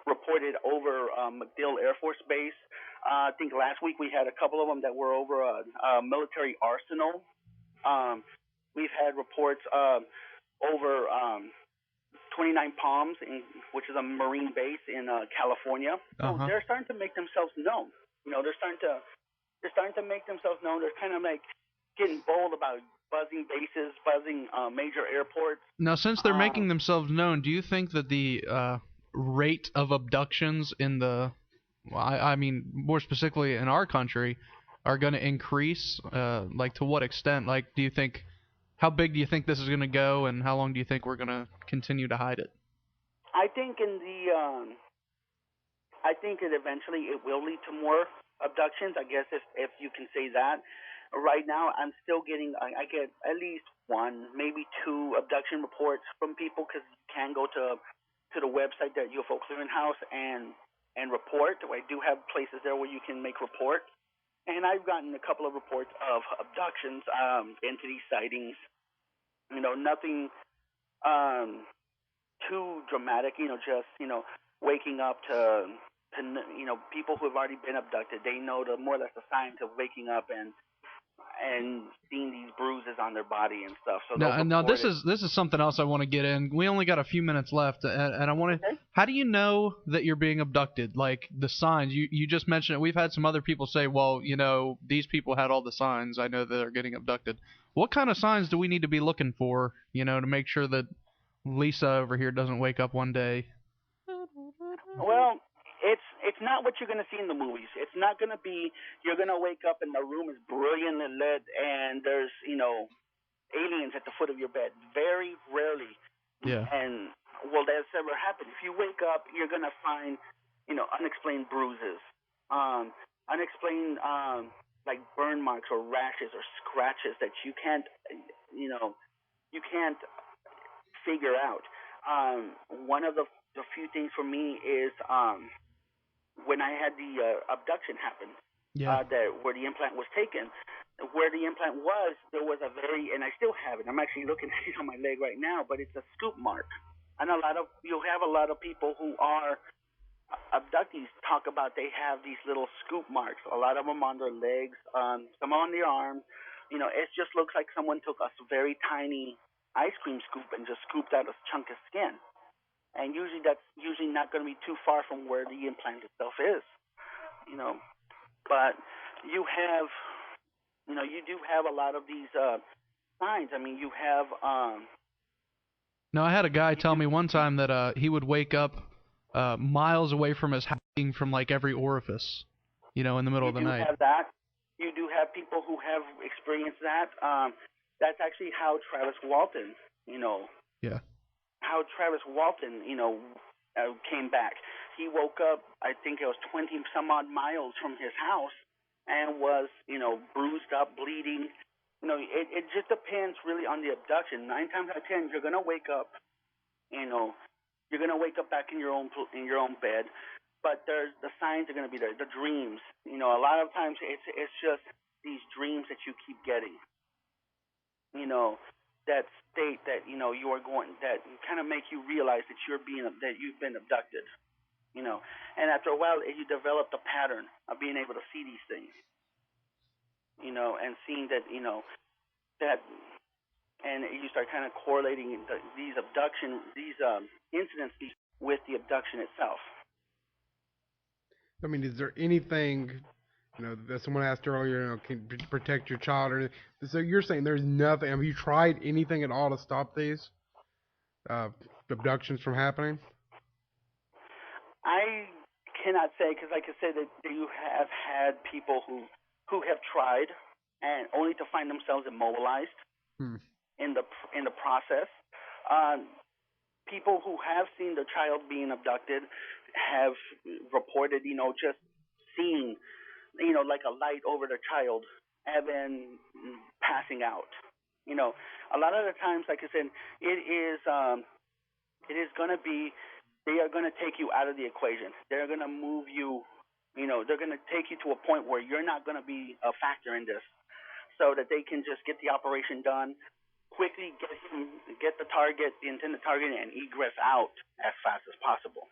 reported over MacDill Air Force Base. I think last week we had a couple of them that were over a military arsenal. We've had reports over 29 Palms, which is a Marine base in California. So they're starting to make themselves known. They're starting to make themselves known. They're kind of like getting bold about buzzing bases, buzzing major airports. Now, since they're making themselves known, do you think that the rate of abductions in I mean, more specifically in our country, are going to increase? To what extent? Do you think? How big do you think this is going to go, and how long do you think we're going to continue to hide it? I think in I think that eventually it will lead to more abductions. I guess if you can say that. Right now, I'm still getting. I get at least one, maybe two abduction reports from people because you can go to the website that UFO Clearinghouse and report. I do have places there where you can make report, and I've gotten a couple of reports of abductions, entity sightings. Nothing too dramatic. Just waking up to people who have already been abducted. They know the more or less the signs of waking up and seeing these bruises on their body and stuff. So now this is something else I want to get in. We only got a few minutes left, and I want to. Okay. How do you know that you're being abducted? Like the signs. You just mentioned it. We've had some other people say, well, these people had all the signs. I know that they're getting abducted. What kind of signs do we need to be looking for? To make sure that Lisa over here doesn't wake up one day. Well, it's not what you're going to see in the movies. It's not going to be you're going to wake up and the room is brilliantly lit and there's, aliens at the foot of your bed. Very rarely. Yeah. And, well, that's ever happened. If you wake up, you're going to find, unexplained bruises, unexplained, like burn marks or rashes or scratches that you can't, you can't figure out. One of the few things for me is when I had the abduction happen, where the implant was taken, where the implant was, there was a and I still have it. I'm actually looking at it on my leg right now, but it's a scoop mark. And you'll have a lot of people who are abductees talk about they have these little scoop marks. A lot of them on their legs, some on their arms. It just looks like someone took a very tiny ice cream scoop and just scooped out a chunk of skin. And usually that's not going to be too far from where the implant itself is, But you have, you do have a lot of these signs. I mean, you have. No, I had a guy tell me one time that he would wake up miles away from his house, from like every orifice, in the middle of the night. You do have that. You do have people who have experienced that. That's actually how Travis Walton, Yeah. How Travis Walton, came back. He woke up, I think it was 20 some odd miles from his house and was, bruised up, bleeding. It just depends really on the abduction. 9 times out of 10, you're going to wake up, you're going to wake up back in your own bed, but the signs are going to be there, the dreams. A lot of times it's just these dreams that you keep getting. That state that you are going, that kind of make you realize that you've been abducted, and after a while you develop the pattern of being able to see these things, and seeing that that, and you start kind of correlating these incidents with the abduction itself. I mean, is there anything that someone asked earlier, can protect your child or anything? So you're saying there's nothing? Have you tried anything at all to stop these abductions from happening? I cannot say, because like I said, that you have had people who have tried and only to find themselves immobilized in the process. People who have seen their child being abducted have reported, just seeing like a light over their child and then passing out. A lot of the times, like I said, it is going to be, they are going to take you out of the equation. They're going to move you, they're going to take you to a point where you're not going to be a factor in this, so that they can just get the operation done, quickly get the intended target, and egress out as fast as possible.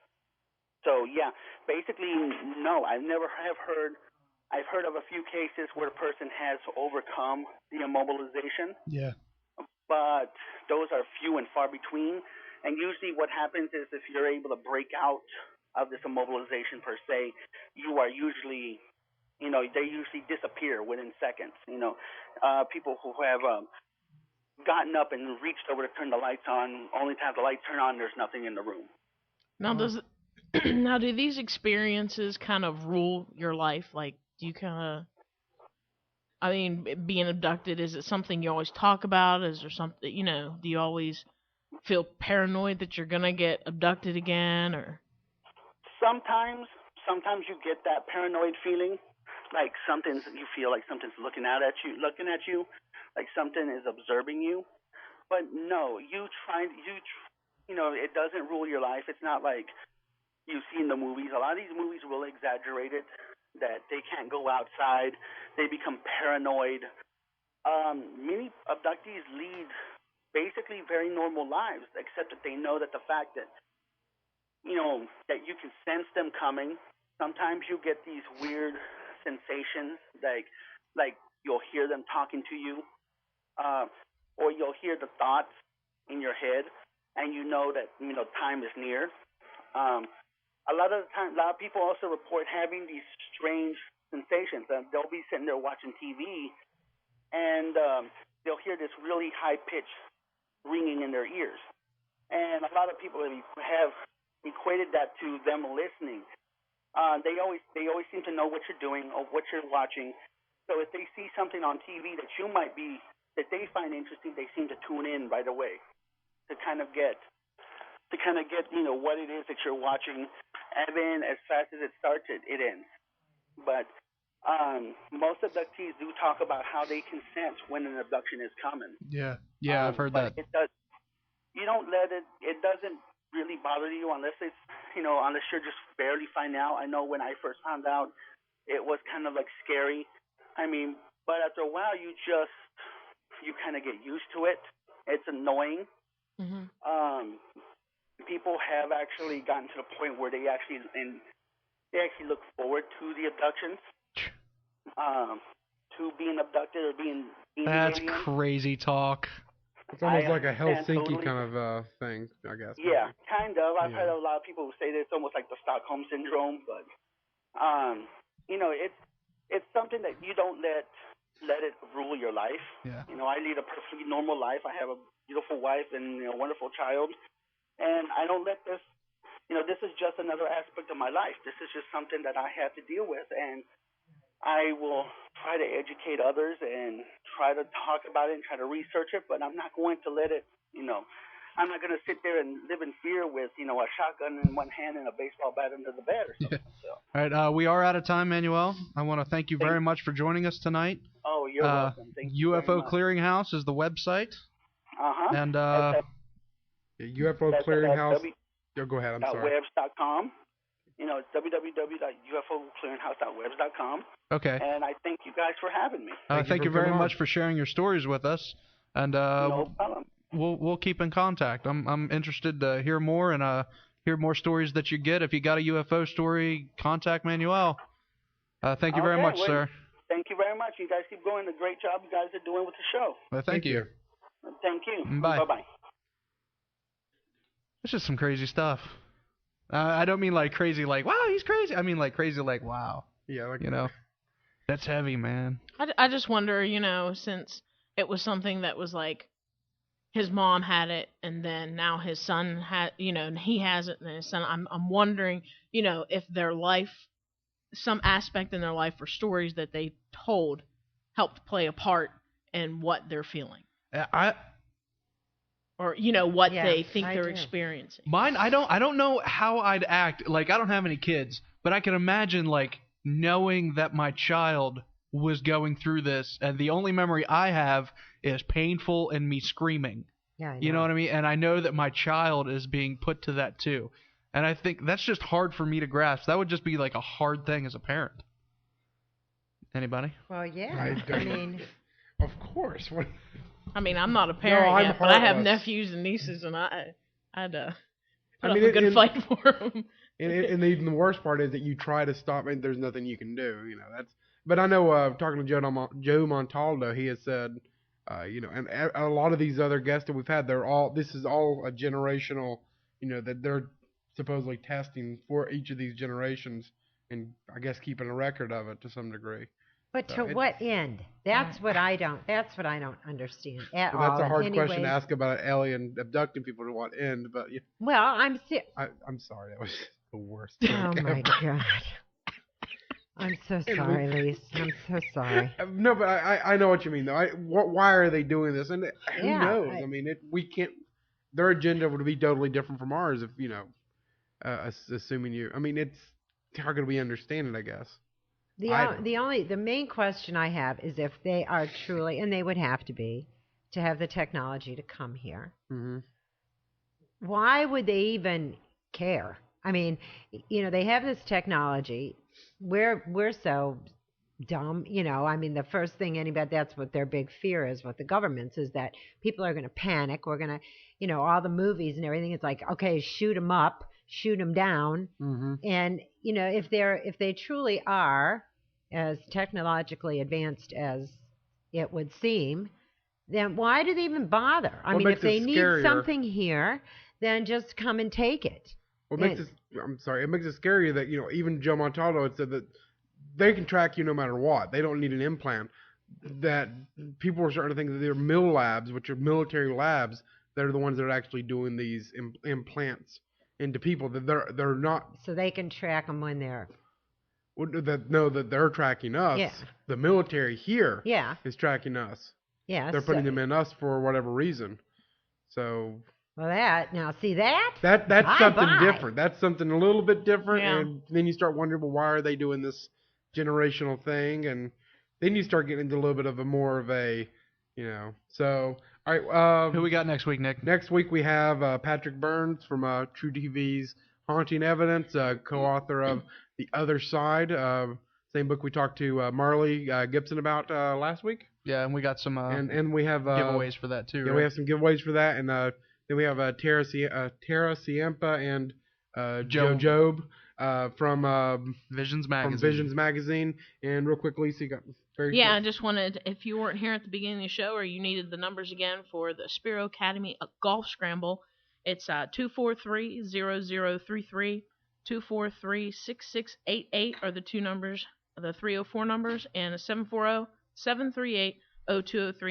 So yeah, basically, no, I've heard of a few cases where a person has overcome the immobilization. Yeah. But those are few and far between. And usually what happens is if you're able to break out of this immobilization per se, you are usually, they usually disappear within seconds. People who have gotten up and reached over to turn the lights on, only to have the lights turn on, there's nothing in the room. Now, now, do these experiences kind of rule your life? Like, do you kind of, I mean, being abducted, is it something you always talk about? Is there something, do you always feel paranoid that you're going to get abducted again? Or Sometimes sometimes you get that paranoid feeling, like you feel like something's looking at you, like something is observing you. But no, it doesn't rule your life. It's not like you see in the movies. A lot of these movies really exaggerate it, that they can't go outside. They become paranoid. Many abductees lead basically very normal lives, except that they know that the fact that, that you can sense them coming. Sometimes you get these weird sensations, like you'll hear them talking to you, or you'll hear the thoughts in your head, and you know that time is near. A lot of people also report having these strange sensations. They'll be sitting there watching TV, and they'll hear this really high pitched ringing in their ears. And a lot of people have equated that to them listening. They always seem to know what you're doing or what you're watching. So if they see something on TV that they find interesting, they seem to tune in right away to kind of get what it is that you're watching, and then as fast as it starts, it ends. But most abductees do talk about how they can sense when an abduction is coming. Yeah, I've heard that. You don't let it. It doesn't really bother you unless it's unless you're just barely finding out. I know when I first found out, it was kind of like scary. But after a while, you kind of get used to it. It's annoying. Mm-hmm. People have actually gotten to the point where they actually look forward to the abductions, to being abducted or being That's alien. crazy talk. It's almost like a Helsinki kind of thing, I guess. Yeah, kind of. I've heard a lot of people say that it's almost like the Stockholm syndrome, but it's something that you don't let it rule your life. Yeah. I lead a perfectly normal life. I have a beautiful wife and a wonderful child, and I don't let this. This is just another aspect of my life. This is just something that I have to deal with, and I will try to educate others and try to talk about it and try to research it, but I'm not going to let it, I'm not going to sit there and live in fear with, a shotgun in one hand and a baseball bat under the bed or something. So. All right, we are out of time, Manuel. I want to thank you very much for joining us tonight. Oh, you're welcome. Thank you UFO Clearinghouse is the website. Uh-huh. And UFO Clearinghouse. Go ahead, I'm sorry. Webs.com. It's www.ufoclearinghouse.webs.com. Okay. And I thank you guys for having me. Thank you very much for sharing your stories with us. And no problem. We'll keep in contact. I'm interested to hear more and hear more stories that you get. If you got a UFO story, contact Manuel. Thank you very much, sir. Thank you very much. You guys keep going. The great job you guys are doing with the show. Thank you. Thank you. Bye. Bye-bye. It's just some crazy stuff. I don't mean like crazy like, wow, he's crazy. I mean like crazy like, wow. Yeah. That's heavy, man. I just wonder, since it was something that was like his mom had it and then now his son had, and he has it and his son, I'm wondering, if their life, some aspect in their life or stories that they told helped play a part in what they're feeling. Or what they think they're experiencing. Mine, I don't know how I'd act. Like, I don't have any kids, but I can imagine like knowing that my child was going through this, and the only memory I have is painful and me screaming. Yeah, I know. You know what I mean? And I know that my child is being put to that too, and I think that's just hard for me to grasp. That would just be like a hard thing as a parent. Anybody? Well, yeah. I mean, of course. I'm not a parent yet, but I have nephews and nieces, and I'd put up a good fight for them. And even the worst part is that you try to stop, and there's nothing you can do. That's. But I know, talking to Joe Montaldo, he has said, and a lot of these other guests that we've had, this is all a generational, that they're supposedly testing for each of these generations, and I guess keeping a record of it to some degree. But to what end? That's what I don't understand at all. That's a hard question to ask about an alien abducting people. To what end? But well, I'm sorry. That was the worst. Oh my God. I'm so sorry, Lise. I'm so sorry. No, but I know what you mean, though. Why are they doing this? And who knows? We can't. Their agenda would be totally different from ours if assuming you. It's how could we understand it? I guess. The main question I have is if they are truly, and they would have to have the technology to come here. Mm-hmm. Why would they even care? I mean, they have this technology. We're so dumb, I mean, the first thing that's what their big fear is with the governments, is that people are going to panic. We're going to, all the movies and everything, it's like, okay, shoot them up, shoot them down. Mm-hmm. And, if they truly are as technologically advanced as it would seem, then why do they even bother? I mean, if they need something here, then just come and take it. It makes it scarier that, even Joe Montaldo had said that they can track you no matter what. They don't need an implant. That people are starting to think that they're mill labs, which are military labs, that are the ones that are actually doing these implants into people. That they're not. So they can track them when they're. That they're tracking us. Yeah. The military here. Yeah. Is tracking us. Yeah. They're putting them in us for whatever reason. So. Well, that's something different. That's something a little bit different, Yeah. And then you start wondering, well, why are they doing this generational thing? And then you start getting into a little bit of more of a, So, all right. Who we got next week, Nick? Next week we have Patrick Burns from True TV's Haunting Evidence, co-author of The Other Side, same book we talked to Marley Gibson about last week. Yeah, and we got some and we have giveaways for that too. Yeah, right? we have some giveaways for that, and then we have Tara Ciampa and Joe Job from Visions Magazine. From Visions Magazine. And real quick, Lisa, you got very Yeah, quick. I just wanted, if you weren't here at the beginning of the show or you needed the numbers again for the Spiro Academy Golf Scramble, it's 243-0033, 243-6688 are the two numbers, the 304 numbers, and 740-738-0203,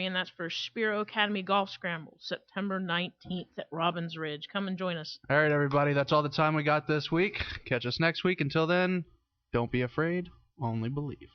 and that's for Spiro Academy Golf Scramble, September 19th at Robbins Ridge. Come and join us. All right, everybody, that's all the time we got this week. Catch us next week. Until then, don't be afraid, only believe.